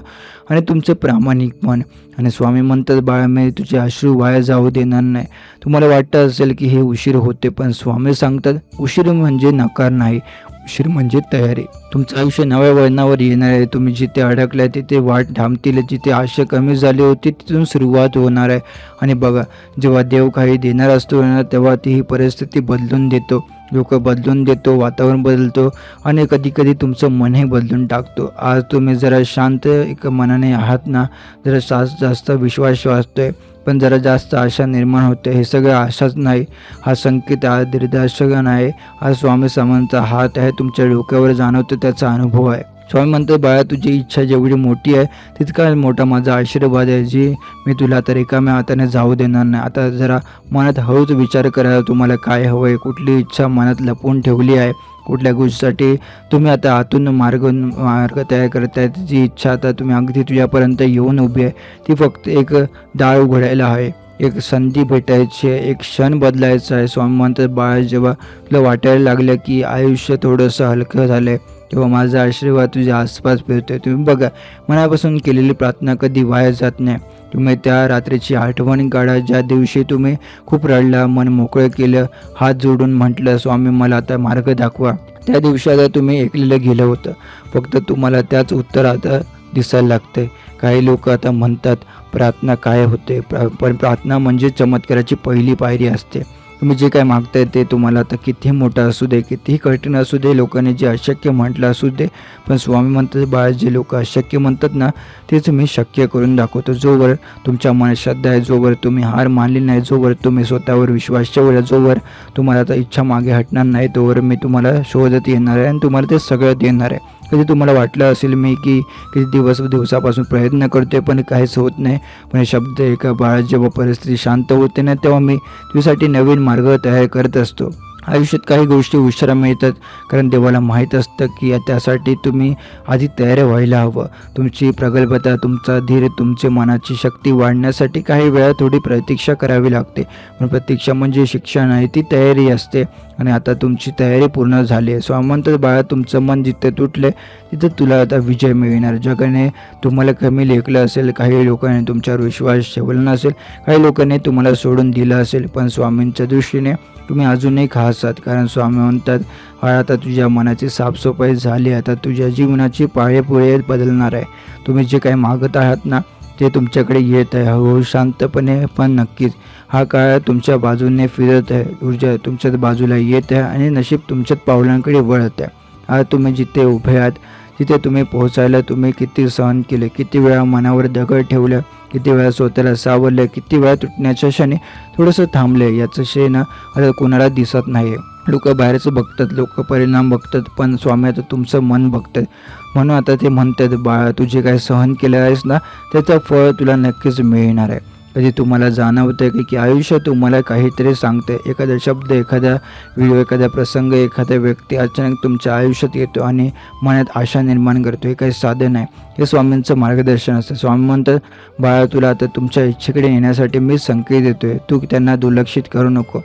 A: आणि तुमचं प्रामाणिक मन. आणि स्वामी म्हणतात, बाळा मी तुझे अश्रू वाया जाऊ देणार नाही. तुम्हाला वाटतं असेल की हे उशीर होते, पण स्वामी सांगतात, उशीर म्हणजे नकार नाही, उशीर म्हणजे तयारी. तुमचं आयुष्य नव्या वळणावर येणार आहे. तुम्ही जिथे अडकलाय तिथे वाट थांबतील, जिथे आशा कमी झाली होती तिथून सुरुवात होणार आहे. आणि बघा, जेव्हा देव काही देणार असतो ना, तेव्हा ती ही परिस्थिती बदलून देतो, लोक बदलून देतो, वातावरण बदलतो आणि कधी कधी तुमचं मनही बदलून टाकतो. आज तुम्ही जरा शांत एक मनाने आहात ना, जरा जास्त विश्वास वाचतोय, पण जरा जास्त आशा निर्माण होते. हे सगळं आशाच नाही, हा संकेत दिग्दर्शन आहे. हा स्वामी समर्थांचा हात आहे, तुमच्या डोक्यावर जाणवतो त्याचा अनुभव आहे. स्वामी म्हणतो, बाळा तुझी इच्छा जेवढी मोठी आहे तितका मोठा माझा आशीर्वाद आहे, जी मी तुला आता रिकाम्या हाताने जाऊ देणार नाही. आता जरा मनात हळूच विचार करा, तुम्हाला काय हवं आहे, कुठली इच्छा मनात लपवून ठेवली आहे, कुठल्या गोष्टीसाठी तुम्ही आता आतून मार्ग तयार करताय. जी इच्छा आता तुम्ही अगदी तुझ्यापर्यंत येऊन उभी आहे, ती फक्त एक दार उघडायला आहे, एक संधी भेटायची आहे, एक क्षण बदलायचा आहे. स्वामी म्हणतात, बाळा जेव्हा तुला वाटायला लागलं की आयुष्य थोडंसं हलकं झालं आहे, तेव्हा माझा आशीर्वाद तुझ्या आसपास फिरतोय. तुम्ही बघा, मनापासून केलेली प्रार्थना कधी वाया जात नाही. तुम्ही त्या रात्रीची आठवण काढा, ज्या दिवशी तुम्ही खूप रडला, मन मोकळं केलं, हात जोडून म्हटलं, स्वामी मला आता मार्ग दाखवा. त्या दिवशी आता तुम्ही ऐकलेलं गेलं होतं, फक्त तुम्हाला त्याच उत्तर आता दिसायला लागतंय. काही लोक आता म्हणतात प्रार्थना काय होते, पण प्रार्थना म्हणजे चमत्काराची पहिली पायरी असते. तुम्ही जे काय मागताय ते तुम्हाला आता कितीही मोठं असू दे, कितीही कठीण असू दे, लोकांनी जे अशक्य म्हटलं असू दे, पण स्वामी म्हणतात, बाळा जे लोक अशक्य म्हणतात ना, तेच मी शक्य करून दाखवतो. जोवर तुमच्या मनात श्रद्धा आहे, जोवर तुम्ही हार मानली नाही, जोवर तुम्ही स्वतःवर विश्वास ठेवला, जोवर तुम्हाला आता इच्छा मागे हटणार नाही, तोवर मी तुम्हाला शोधत येणार आहे आणि तुम्हाला ते सगळं देणार आहे. कधी तुम्हाला वाटलं असेल मी की किती दिवसापासून प्रयत्न करतोय पण काहीच होत नाही, पण शब्द एका बाळा जेव्हा परिस्थिती शांत होते ना, तेव्हा मी तुझ्यासाठी नवीन मार्ग तयार करत असतो. आयुष्यात काही गोष्टी उशिरा मिळतात, कारण देवाला माहीत असतं की त्यासाठी तुम्ही आधी तयार व्हायला हवं. तुमची प्रगल्भता, तुमचा धीर, तुमची मनाची शक्ती वाढण्यासाठी काही वेळा थोडी प्रतीक्षा करावी लागते. पण प्रतीक्षा म्हणजे शिक्षा नाही, ती तयारी असते. आणि आता तुमची तयारी पूर्ण झाली आहे. स्वामंत बाळा, तुमचं मन जिथे तुटले तिथे तुला आता विजय मिळणार. जगाने तुम्हाला कमी लेखलं असेल, काही लोकांनी तुमच्यावर विश्वास ठेवला नसेल, काही लोकांनी तुम्हाला सोडून दिलं असेल, पण स्वामींच्या दृष्टीने तुम्ही अजूनही खास आहात. कारण स्वामी म्हणतात, आता तुझ्या मनाची साफसफाई झाली, आता तुझ्या जीवनाची पाळेपुळे बदलणार आहे. तुम्ही जे काही मागत आहात ना, ते तुमच्याकडे येत आहे. हो, शांतपणे पण नक्कीच. हा काळ तुमच्या बाजूने फिरत आहे, ऊर्जा तुमच्याच बाजूला येत आहे आणि नशीब तुमच्याच पावलांकडे वळत आहे. आज तुम्ही जिथे उभे आहात तिथे तुम्ही पोहोचायला तुम्ही किती सहन केले, किती वेळा मनावर दगड ठेवलं, किती वेळा स्वतःला सावरलं, किती वेळा तुटण्याच्या क्षणी थोडंसं थांबले. याचं श्रेय ना आता कोणाला दिसत नाही. लोक बाहेरचं बघतात, लोक परिणाम बघतात, पण स्वामी आता तुमचं मन बघतात. म्हणून आता ते म्हणतात, बाळा तू जे काही सहन केलं आहेस ना, त्याचं फळ तुला नक्कीच मिळणार आहे. कधी तुम्हाला जाणवतं की आयुष्य तुम्हाला काहीतरी सांगते, एखादा शब्द, एखादा व्हिडिओ, एखादा प्रसंग, एखादा व्यक्ती अचानक तुमच्या आयुष्यात येतो आणि मनात आशा निर्माण करतो. हे काही साधं नाही, हे स्वामींचं मार्गदर्शन असतं. स्वामी म्हणतात, बाळा तुला आता तुमच्या इच्छेकडे येण्यासाठी मी संकेत देतोय, तू त्यांना दुर्लक्षित करू नको.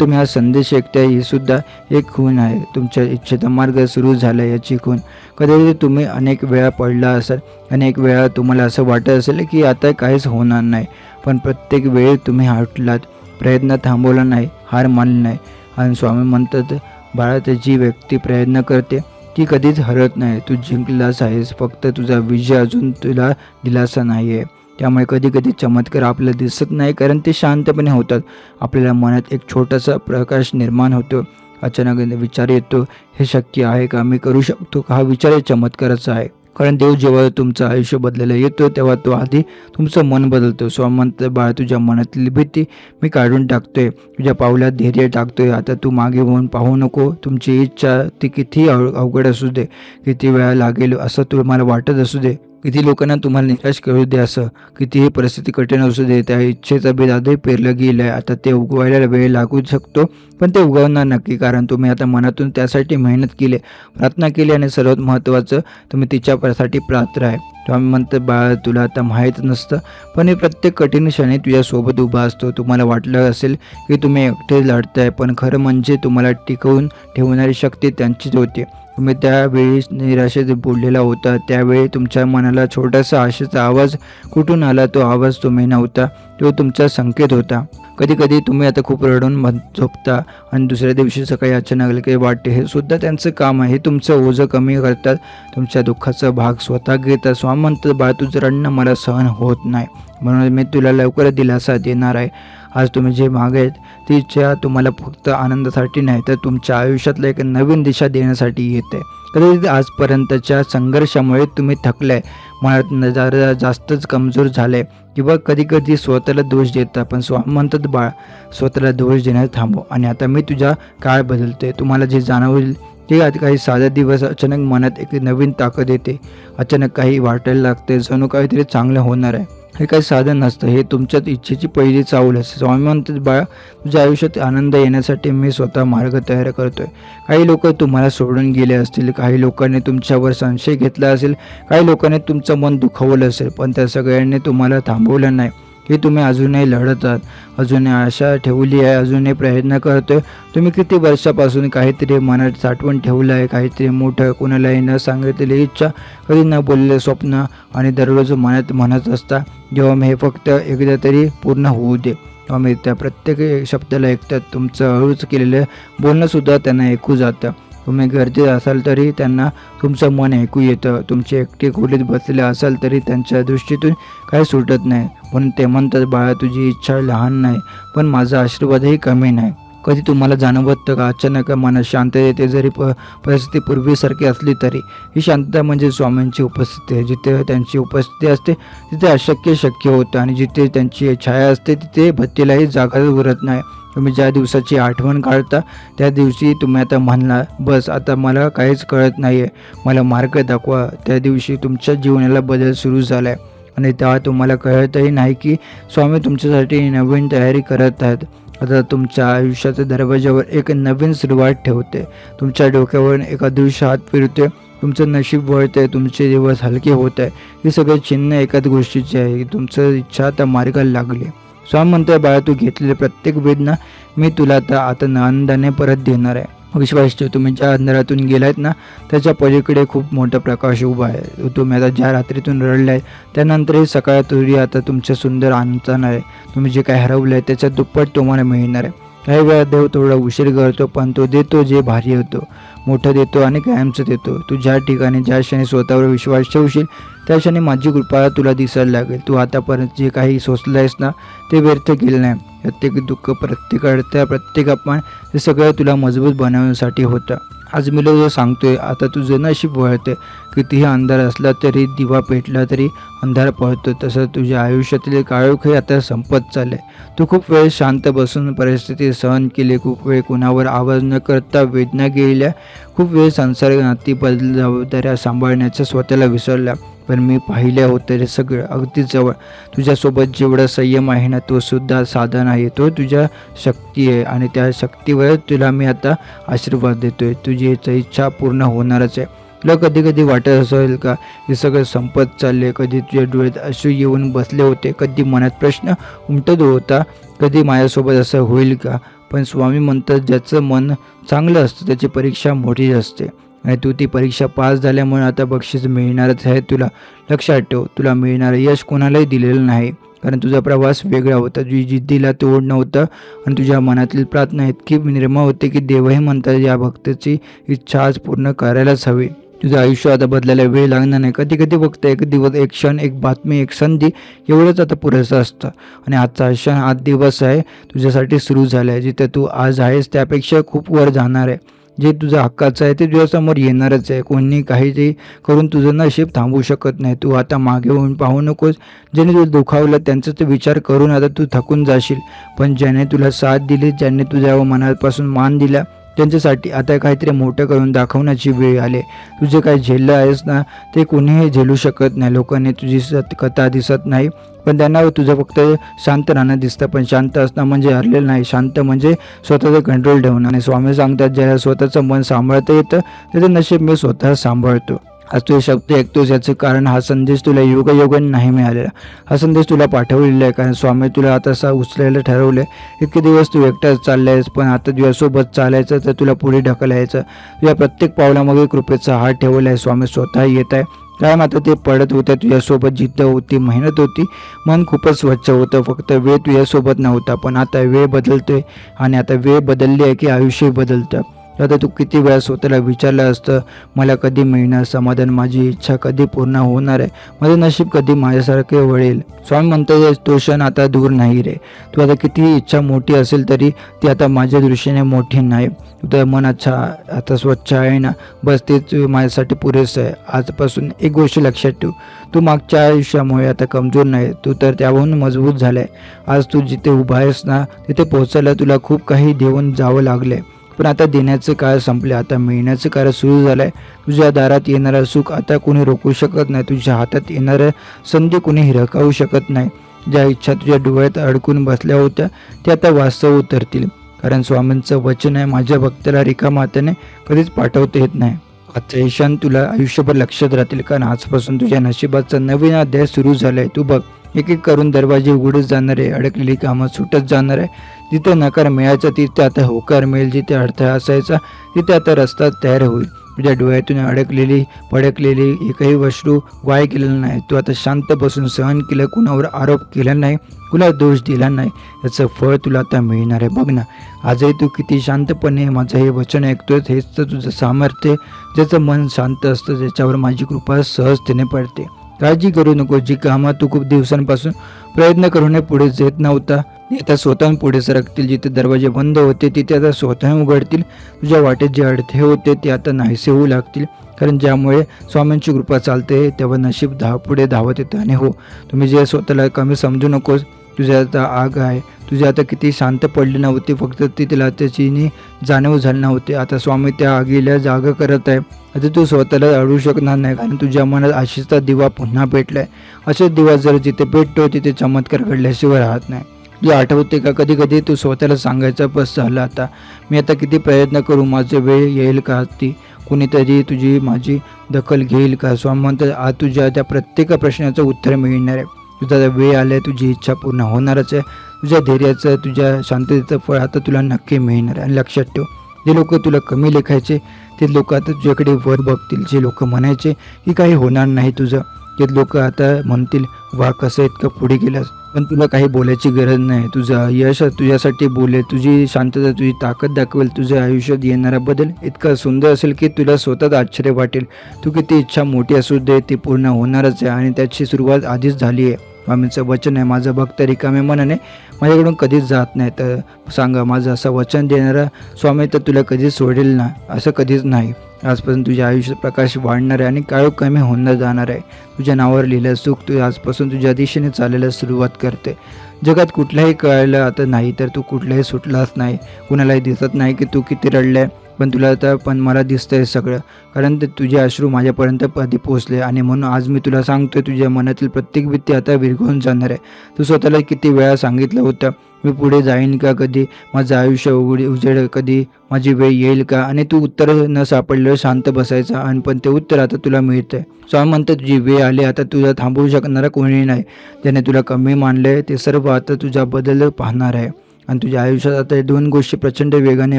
A: तुम्ही हा संदेश ऐकताय, ही सुद्धा एक खूण आहे. तुमच्या इच्छेचा मार्ग सुरू झाला याची खूण. कधीतरी तुम्ही अनेक वेळा पडला असाल, अनेक वेळा तुम्हाला असं वाटत असेल की आता काहीच होणार नाही, पण प्रत्येक वेळी तुम्ही हटलात, प्रयत्न थांबवला नाही, हार मानली नाही. आणि स्वामी म्हणतात, बाळा जी व्यक्ती प्रयत्न करते ती कधीच हरत नाही. तू जिंकलास आहेस, फक्त तुझा विजय अजून तुला दिलासा नाही आहे. त्यामुळे कधी चमत्कार आपल्याला दिसत नाही, कारण ते शांतपणे होतात. आपल्याला मनात एक छोटासा प्रकाश निर्माण होतो. अचानक विचार येतो, हे शक्य आहे का, मी करू शकतो का. हा विचार चमत्काराचा आहे. कारण देव जेव्हा तुमचं आयुष्य बदलायला येतो तेव्हा तो आधी तुमचं मन बदलतो. स्वामंत बाळा, तुझ्या मनातली भीती मी काढून टाकतोय, तुझ्या पावलात धैर्य टाकतोय. आता तू मागे होऊन पाहू नको. तुमची इच्छा ती किती अवघड असू दे, किती वेळा लागेल असं तुम्हाला वाटत असू दे, किती लोकांना तुम्हाला निराश करू दे, असं कितीही परिस्थिती कठीण असू दे, त्या इच्छेचा बीज आधी पेरलं गेलं आहे. आता ते उगवायला वेळ लागू शकतो, पण ते उगवणार नक्की. कारण तुम्ही आता मनातून त्यासाठी मेहनत केली, प्रार्थना केली आणि सर्वात महत्त्वाचं तुम्ही तिच्यासाठी पात्र आहे. स्वामी म्हणतात, बाळा तुला आता माहीत नसतं, पण हे प्रत्येक कठीण क्षणी तुझ्यासोबत उभा असतो. तुम्हाला वाटलं असेल की तुम्ही एकटे लढताय, पण खरं म्हणजे तुम्हाला टिकवून ठेवणारी शक्ती त्यांचीच होती. तुम्ही त्यावेळी निराशेत बोललेला होता, त्यावेळी तुमच्या मनाला छोटासा आशेचा आवाज कुठून आला, तो आवाज तुम्ही नव्हता, तो तुमचा संकेत होता. कधी तुम्ही आता खूप रडून झोपता आणि दुसऱ्या दिवशी सकाळी अचानक काही वाटते, हे सुद्धा त्यांचं काम आहे. हे तुमचं ओझं कमी करतात, तुमच्या दुःखाचा भाग स्वतः घेतात. स्वामी म्हणतात, बाळा तुझं रडणं मला सहन होत नाही, म्हणून मी तुला लवकर दिलासा देणार आहे. आज तुम्ही जे मागेत ती इच्छा तुम्हाला फक्त आनंदासाठी नाही, तर तुमच्या आयुष्यातला एक नवीन दिशा देण्यासाठी येते. कधी आजपर्यंतच्या संघर्षामुळे तुम्ही थकलाय, मनात जरा जास्तच कमजोर झाले, किंवा कधी स्वतःला दोष देता. पण स्वामी म्हणतात, बाळा स्वतःला दोष देण्यास थांबव आणि आता मी तुझा काळ बदलते. तुम्हाला जे जाणवेल ते आता काही साधा दिवस अचानक मनात एक नवीन ताकद येते. अचानक काही वाटायला लागते, जणू काहीतरी चांगलं होणार आहे. हे काही साधन नसतं, हे तुमच्यात इच्छेची पहिली चावल असते. स्वामी म्हणतात, बाळा तुझ्या आयुष्यात आनंद येण्यासाठी मी स्वतः मार्ग तयार करतोय. काही लोक तुम्हाला सोडून गेले असतील, काही लोकांनी तुमच्यावर संशय घेतला असेल, काही लोकांनी तुमचं मन दुखावलं असेल, पण त्या सगळ्यांनी तुम्हाला थांबवलं नाही. हे तुम्ही अजूनही लढत आहात, अजूनही आशा ठेवली आहे, अजूनही प्रयत्न करतोय. तुम्ही किती वर्षापासून काहीतरी मनात साठवून ठेवलं आहे, काहीतरी मोठं, कोणालाही न सांगितलेली इच्छा, कधी न बोललेलं स्वप्न, आणि दररोज मनात म्हणत असता, जेव्हा मी हे फक्त एकदा तरी पूर्ण होऊ दे. तेव्हा मी त्या प्रत्येक शब्दाला ऐकतात. तुमचं हळूच केलेलं बोलणंसुद्धा त्यांना ऐकू जातं. तुम्ही गरजेत असाल तरी त्यांना तुमचं मन ऐकू येतं. तुमचे एकटे खोलीत बसलेले असाल तरी त्यांच्या दृष्टीतून काही सुटत नाही. म्हणून ते म्हणतात, बाळा तुझी इच्छा लहान नाही, पण माझा आशीर्वादही कमी नाही. कधी तुम्हाला जाणवतं का अचानक मनात शांतता येते, जरी परिस्थिती पूर्वीसारखी असली तरी. ही शांतता म्हणजे स्वामींची उपस्थिती आहे. जिथे त्यांची उपस्थिती असते तिथे अशक्य शक्य होतं, आणि जिथे त्यांची छाया असते तिथे भत्तीलाही जागा उरत नाही. तुम्ही ज्या दिवसाची आठवण काढता त्या दिवशी तुम्ही आता म्हणला, बस आता मला काहीच कळत नाही आहे, मला मार्ग दाखवा. त्या दिवशी तुमच्या जीवनाला बदल सुरू झाला आहे, आणि तेव्हा तुम्हाला कळतही नाही की स्वामी तुमच्यासाठी नवीन तयारी करत आहेत. आता तुमच्या आयुष्याच्या दरवाजावर एक नवीन सुरुवात ठेवते. तुमच्या डोक्यावर एक अदृश्य हात फिरतोय. तुमचं नशीब वळतंय. तुमचे दिवस हलके होत आहे. हे सगळे चिन्ह एकाच गोष्टीचे आहे की तुमचं इच्छा आता मार्गाला लागली. स्वामी म्हणतोय, बाळा तू घेतलेली प्रत्येक वेदना मी तुला आता आनंदाने परत देणार आहे. विश्वास ठेव. तुम्ही ज्या अंधारातून गेलायत ना त्याच्या पलीकडे खूप मोठा प्रकाश उभा आहे. तुम्ही आता ज्या रात्रीतून रडलाय त्यानंतरही सकाळ तुरी आता तुमच्या सुंदर आनंद आहे. तुम्ही जे काही हरवलं आहे त्याच्या दुप्पट तुम्हाला मिळणार आहे. काही वेळा देव थोडा उशीर करतो पण तो देतो जे भारी होतो. मोठं देतो आणि कायमचं देतो. तू ज्या ठिकाणी ज्या क्षणी स्वतःवर विश्वास ठेवशील त्या क्षणी माझी कृपा तुला दिसायला लागेल. तू आतापर्यंत जे काही सोचलं आहेस ना ते व्यर्थ गेलं नाही. प्रत्येक दुःख, प्रत्येक अडथळा, प्रत्येक अपमान हे सगळं तुला मजबूत बनवण्यासाठी होतं. आज मी तुला सांगतोय, आता तुझं नशीब वळते. कितीही अंधार असला तरी दिवा पेटला तरी अंधार पळतो. तसं तुझ्या आयुष्यातील काळोखही आता संपत चालले. तू खूप वेळ शांत बसून परिस्थिती सहन केली. खूप वेळ कुणावर आवाज न करता वेदना गेल्या. खूप वेळ संसार, नाती, बदल, जबाबदाऱ्या सांभाळण्याचं स्वतःला विसरला. पण मी पाहिलं होतं रे सगळं अगदी जवळ. तुझ्यासोबत जेवढा संयम आहे ना तो सुद्धा साधन आहे. तो तुझ्या शक्ती आहे आणि त्या शक्तीवर तुला मी आता आशीर्वाद देतोय. तुझी इच्छा पूर्ण होणारच आहे. तुला कधी कधी वाटत असेल का हे सगळं संपत चालले. कधी तुझ्या डोळ्यात अश्रू येऊन बसले होते. कधी मनात प्रश्न उमटत होता, कधी माझ्यासोबत असं होईल का. पण स्वामी म्हणतात ज्याचं मन चांगलं असतं त्याची परीक्षा मोठी असते आणि तू ती परीक्षा पास झाल्यामुळे आता बक्षीस मिळणारच आहे तुला. लक्षात ठेव, तुला मिळणारं यश कोणालाही दिलेलं नाही. कारण तुझा प्रवास वेगळा होता. तुझी जिद्दीला तोड नव्हतं आणि तुझ्या मनातील प्रार्थना इतकी निर्मळ होते की देवही म्हणतात या भक्ताची इच्छा आज पूर्ण करायलाच हवी. तुझं आयुष्य आता बदलायला वेळ लागणार नाही. कधी कधी फक्त एक दिवस, एक क्षण, एक बातमी, एक संधी एवढंच आता पुरेसं असतं. आणि आजचा क्षण, हा दिवस आहे तुझ्यासाठी सुरू झाला आहे. जिथे तू आज आहेस त्यापेक्षा खूप वर जाणार आहे. जे तुझं हक्काचं आहे ते तुझ्यासमोर येणारच आहे. कोणी काहीही करून तुझं नशीब थांबवू शकत नाही. तू आता मागे होऊन पाहू नकोस. ज्याने तुला दुखावलं त्यांचा ते विचार करून आता तू थकून जाशील. पण ज्याने तुला साथ दिली, ज्याने तुझ्या मनापासून मान दिला त्यांच्यासाठी आता काहीतरी मोठं करून दाखवण्याची वेळ आली. तुझे काही झेललं आहेस ना ते कोणीही झेलू शकत नाही. लोकांनी तुझी कथा दिसत नाही पण त्यांना तुझं फक्त शांत राहणं दिसतं. पण शांत असणं म्हणजे हरलेलं नाही. शांत म्हणजे स्वतःचं कंट्रोल ठेवणं. आणि स्वामी सांगतात ज्याला स्वतःचं मन सांभाळता येतं त्याचं नशीब मी स्वतः सांभाळतो. आज तू शब्द ऐकतोस याचं कारण हा संदेश तुला योगायोगाने नाही मिळालेला. हा संदेश तुला पाठवलेला आहे कारण स्वामी तुला आता असा उचलायला ठरवलं आहे. इतके दिवस तू एकटाच चाललायस पण आता तुझ्यासोबत चालायचं तर तुला पुढे ढकलायचं. तुझ्या प्रत्येक पावलामध्ये कृपेचा हात ठेवला आहे. स्वामी स्वतः येत आहे. कारण आता ते पडत होत्या तुझ्यासोबत, जिद्द होती, मेहनत होती, मन खूपच स्वच्छ होतं. फक्त वेळ तुझ्यासोबत नव्हता. पण आता वेळ बदलतोय आणि आता वेळ बदलली आहे की आयुष्य बदलतं. आता तू किती वेळा स्वतःला विचारलं असतं मला कधी मिळणार समाधान, माझी इच्छा कधी पूर्ण होणार आहे, माझं नशीब कधी माझ्यासारखे वळेल. स्वामी म्हणतात तो क्षण आता दूर नाही रे. तू आता कितीही इच्छा मोठी असेल तरी ती आता माझ्या दृष्टीने मोठी नाही. तुझं मन अच्छा आता स्वच्छ आहे ना, बस तेच माझ्यासाठी पुरेसं आहे. आजपासून एक गोष्ट लक्षात ठेव, तू मागच्या आयुष्यामुळे आता कमजोर नाही, तू तर त्याहून मजबूत झालाय. आज तू जिथे उभा आहेस ना तिथे पोहोचायला तुला खूप काही देऊन जावं लागले. पण आता देण्याचं काळ संपले. आता मिळण्याचं काळ सुरू झालं आहे. तुझ्या दारात येणारं सुख आता कोणी रोखू शकत नाही. तुझ्या हातात येणारं संधी कोणी हिरकावू शकत नाही. ज्या इच्छा तुझ्या डोळ्यात अडकून बसल्या होत्या त्या आता वास्तव उतरतील. कारण स्वामींचं वचन आहे, माझ्या भक्ताला रिकाम्या हाताने कधीच पाठवता येत नाही. आजचा क्षण तुला आयुष्यभर लक्षात राहतील. कारण आजपासून तुझ्या नशिबाचा नवीन अध्याय सुरू झालाय. तू बघ, एक एक करून दरवाजे उघडत जाणार आहे. अडकलेली कामं सुटत जाणार आहे. जिथे नकार मिळायचा तिथे आता होकार मिळेल. जिथे अडथळा असायचा तिथे आता रस्ता तयार होईल. तुझ्या डोळ्यातून अडकलेली पडकलेली एकही अश्रू वाया गेलेलं नाही. तू आता शांत बसून सहन केलं, कुणावर आरोप केला नाही, कुणाला दोष दिला नाही. याचं फळ तुला आता मिळणार आहे. बघ ना, आजही तू किती शांतपणे माझं हे वचन ऐकतोय. हेच तर तुझं सामर्थ्य. ज्याचं मन शांत असतं ज्याच्यावर माझी कृपा सहजतेने पडते. काळजी करू नको. जी कामं तू खूप दिवसांपासून प्रयत्न करून पुढे येत नव्हता ते आता स्वतःहून पुढे सरकतील. जिथे दरवाजे बंद होते तिथे आता स्वतः उघडतील. तुझ्या वाटेत जे अडथळे होते ते आता नाहीसे होऊ लागतील. कारण ज्यामुळे स्वामींची कृपा चालते तेव्हा नशीब पुढे धावत येतं. आणि हो, तुम्ही जे स्वतःला कमी समजू नकोस. तुझ्या आता आग आहे. तुझी आता किती शांत पडली नव्हती, फक्त ती तिला त्याची जाणीव झाली नव्हती. आता स्वामी त्या आगीला जागा करत आहे. आता तू स्वतःला अडवू शकणार नाही. कारण तुझ्या मनात आशेचा दिवा पुन्हा पेटलाय. असेच दिवा जर जिथे पेटतो तिथे चमत्कार घडल्याशिवाय राहत नाही. तुला आठवते का कधी कधी तू स्वतःला सांगायचं बस झालं आता, मी आता किती प्रयत्न करू, माझे वेळ येईल का ती, कुणीतरी तुझी माझी दखल घेईल का? स्वामी म्हणतात आज तुझ्या त्या प्रत्येक प्रश्नाचं उत्तर मिळणार आहे. तुझा वेळ आला आहे, तुझी इच्छा पूर्ण होणारच आहे. तुझ्या धैर्याचं तुझ्या शांततेचं फळ आता तुला नक्की मिळणार आहे. आणि लक्षात ठेव, जे लोक तुला कमी लेखायचे ते लोक आता तुझ्याकडे वर बघतील. जे लोक म्हणायचे की काही होणार नाही तुझं, ते लोक आता म्हणतील वा कसं इतकं पुढे गेलास. पण तुला काही बोलायची गरज नाही. तुझं यश तुझ्यासाठी बोलेल, तुझी शांतता तुझी ताकद दाखवेल. तुझ्या आयुष्यात येणारा बदल इतका सुंदर असेल की तुला स्वतःच आश्चर्य वाटेल. तू किती इच्छा मोठी असू दे ती पूर्ण होणारच आहे आणि त्याची सुरुवात आधीच झाली आहे. स्वामींचं वचन आहे, माझा भक्त रिकामे मनाने माझ्याकडून कधीच जात नाही. तर सांगा, माझं असं वचन देणारा स्वामी तर तुला कधीच सोडेल ना, असं कधीच नाही. आजपासून तुझ्या आयुष्यात प्रकाश वाढणार आहे आणि काळोख कमी होणार जाणार आहे. तुझ्या नावावर लिहिलं सुख तू आजपासून तुझ्या दिशेने चालायला सुरुवात करते. जगात कुठल्याही कळलं आता नाही तर तू कुठल्याही सुटलाच नाही. कुणालाही दिसत नाही की तू किती रडलाय, पण तुला आता पण मला दिसतंय सगळं, कारण ते तुझे अश्रू माझ्यापर्यंत आधी पोहोचले. आणि म्हणून आज मी तुला सांगतोय, तुझ्या मनातील प्रत्येक भीती आता विरघळून जाणार आहे. तू स्वतःला किती वेळा सांगितलं होतं मी पुढे जाईन का, कधी माझं आयुष्य उजेड, कधी माझी वेळ येईल का, आणि तू उत्तर न सापडलं शांत बसायचं. आणि पण ते उत्तर आता तुला मिळतंय. स्वामी म्हणतं तुझी वेळ आली, आता तुला थांबवू शकणारा कोणी नाही. ज्याने तुला कमी मानले ते सर्व आता तुझा बदल पाहणार आहे. आणि तुझ्या आयुष्यात आता दोन गोष्टी प्रचंड वेगाने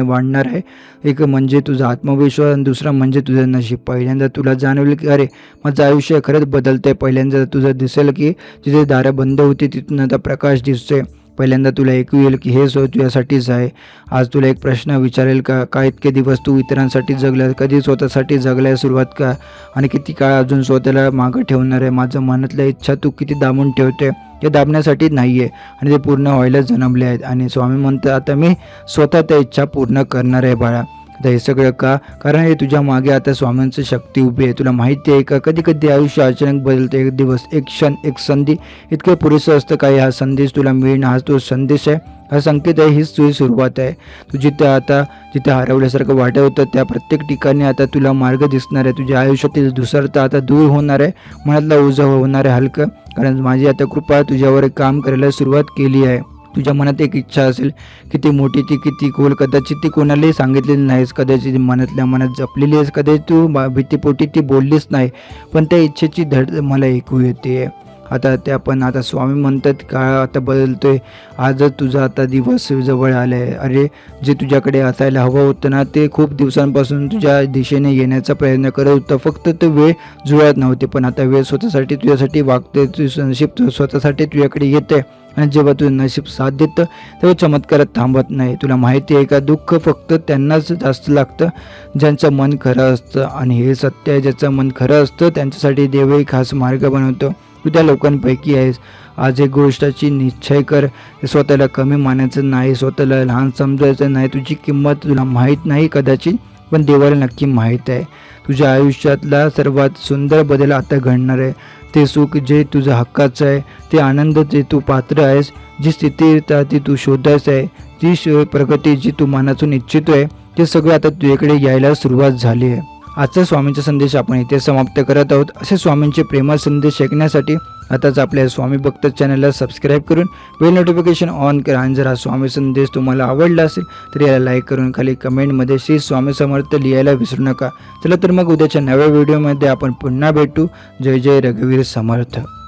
A: वाढणार आहे. एक म्हणजे तुझा आत्मविश्वास आणि दुसरा म्हणजे तुझं नशीब. पहिल्यांदा तुला जाणवेल की अरे माझं आयुष्य खरंच बदलतंय. पहिल्यांदा तुझं दिसेल की जिथे दारं बंद होती तिथून आता प्रकाश दिसतोय. पहिल्यांदा तुला ऐकू येईल की हे सो तुझ्यासाठीच आहे. आज तुला एक प्रश्न विचारेल का इतके दिवस तू इतरांसाठी जगलास, कधी स्वतःसाठी जगलाय सुरुवात का, आणि किती काळ अजून स्वतःला मागं ठेवणार आहे. माझं मनातल्या इच्छा तू किती दाबून ठेवते, ते दाबण्यासाठी नाही आहे आणि ते पूर्ण व्हायला जन्मले आहेत. आणि स्वामी म्हणतात आता मी स्वतः त्या इच्छा पूर्ण करणार आहे बाळा. आता हे सगळं का, कारण हे तुझ्या मागे आता स्वामींची शक्ती उभी आहे. तुला माहिती आहे का, कधी कधी आयुष्य अचानक बदलतं. एक दिवस, एक क्षण, एक संधी इतकं पुरेसं असतं काही. हा संदेश तुला मिळणं हा तो संदेश आहे, हा संकेत आहे, हीच तुझी सुरुवात आहे. तू जिथे हरवल्यासारखं वाटत होतं त्या प्रत्येक ठिकाणी आता तुला मार्ग दिसणार आहे. तुझ्या आयुष्यातील दुसरता आता दूर होणार आहे, मनातला ओझं होणार आहे हलकं, कारण माझी आता कृपा तुझ्यावर काम करायला सुरुवात केली आहे. तुझ्या मनात एक इच्छा असेल, किती मोठी ती किती खोल, कदाचित ती कोणालाही सांगितलेली नाहीस, कदाचित मनातल्या मनात जपलेली आहेस, कदाचित तू भीतीपोटी ती बोललीच नाही, पण त्या इच्छेची धड मला ऐकू येते. आता स्वामी म्हणतात काळ आता बदलतोय. आजच तुझा आता दिवस जवळ आला आहे. अरे जे तुझ्याकडे असायला हवं होतं ना, ते खूप दिवसांपासून तुझ्या दिशेने येण्याचा प्रयत्न करत होतं. फक्त ते वेळ जुळत नव्हते, पण आता वेळ स्वतःसाठी तुझ्यासाठी वागते. तुझं नशीब स्वतःसाठी तुझ्याकडे येते. आणि जेव्हा तुझं नशीब साथ देतं तेव्हा चमत्कारात थांबत नाही. तुला माहिती आहे का, दुःख फक्त त्यांनाच जास्त लागतं ज्यांचं मन खरं असतं. आणि हे सत्य आहे, ज्याचं मन खरं असतं त्यांच्यासाठी देवही खास मार्ग बनवतो. तू त्या लोकांपैकी आहेस. आज एक गोष्टाची निश्चय कर, स्वतःला कमी मानायचं नाही, स्वतःला लहान समजायचं नाही. तुझी किंमत तुला माहीत नाही कदाचित, पण देवाला नक्की माहीत आहे. तुझ्या आयुष्यातला सर्वात सुंदर बदल आता घडणार आहे. ते सुख जे तुझं हक्काचं आहे, ते आनंद जे तू पात्र आहेस, जी स्थिरता ती तू शोधायचं आहे, जी प्रगती जी तू मनातून इच्छितोय, ते सगळं आता तुझ्याकडे यायला सुरुवात झाली आहे. आजचा स्वामींचा संदेश आपण इथे समाप्त करत आहोत. असे स्वामींचे प्रेमळ संदेश ऐकण्यासाठी आताच आपल्या स्वामी भक्त चॅनलला सबस्क्राईब करून बेल नोटिफिकेशन ऑन करा. आणि जर हा स्वामी संदेश तुम्हाला आवडला असेल तर याला लाईक करून खाली कमेंटमध्ये श्री स्वामी समर्थ लिहायला विसरू नका. चला तर मग उद्याच्या नव्या व्हिडिओमध्ये आपण पुन्हा भेटू. जय जय रघुवीर समर्थ.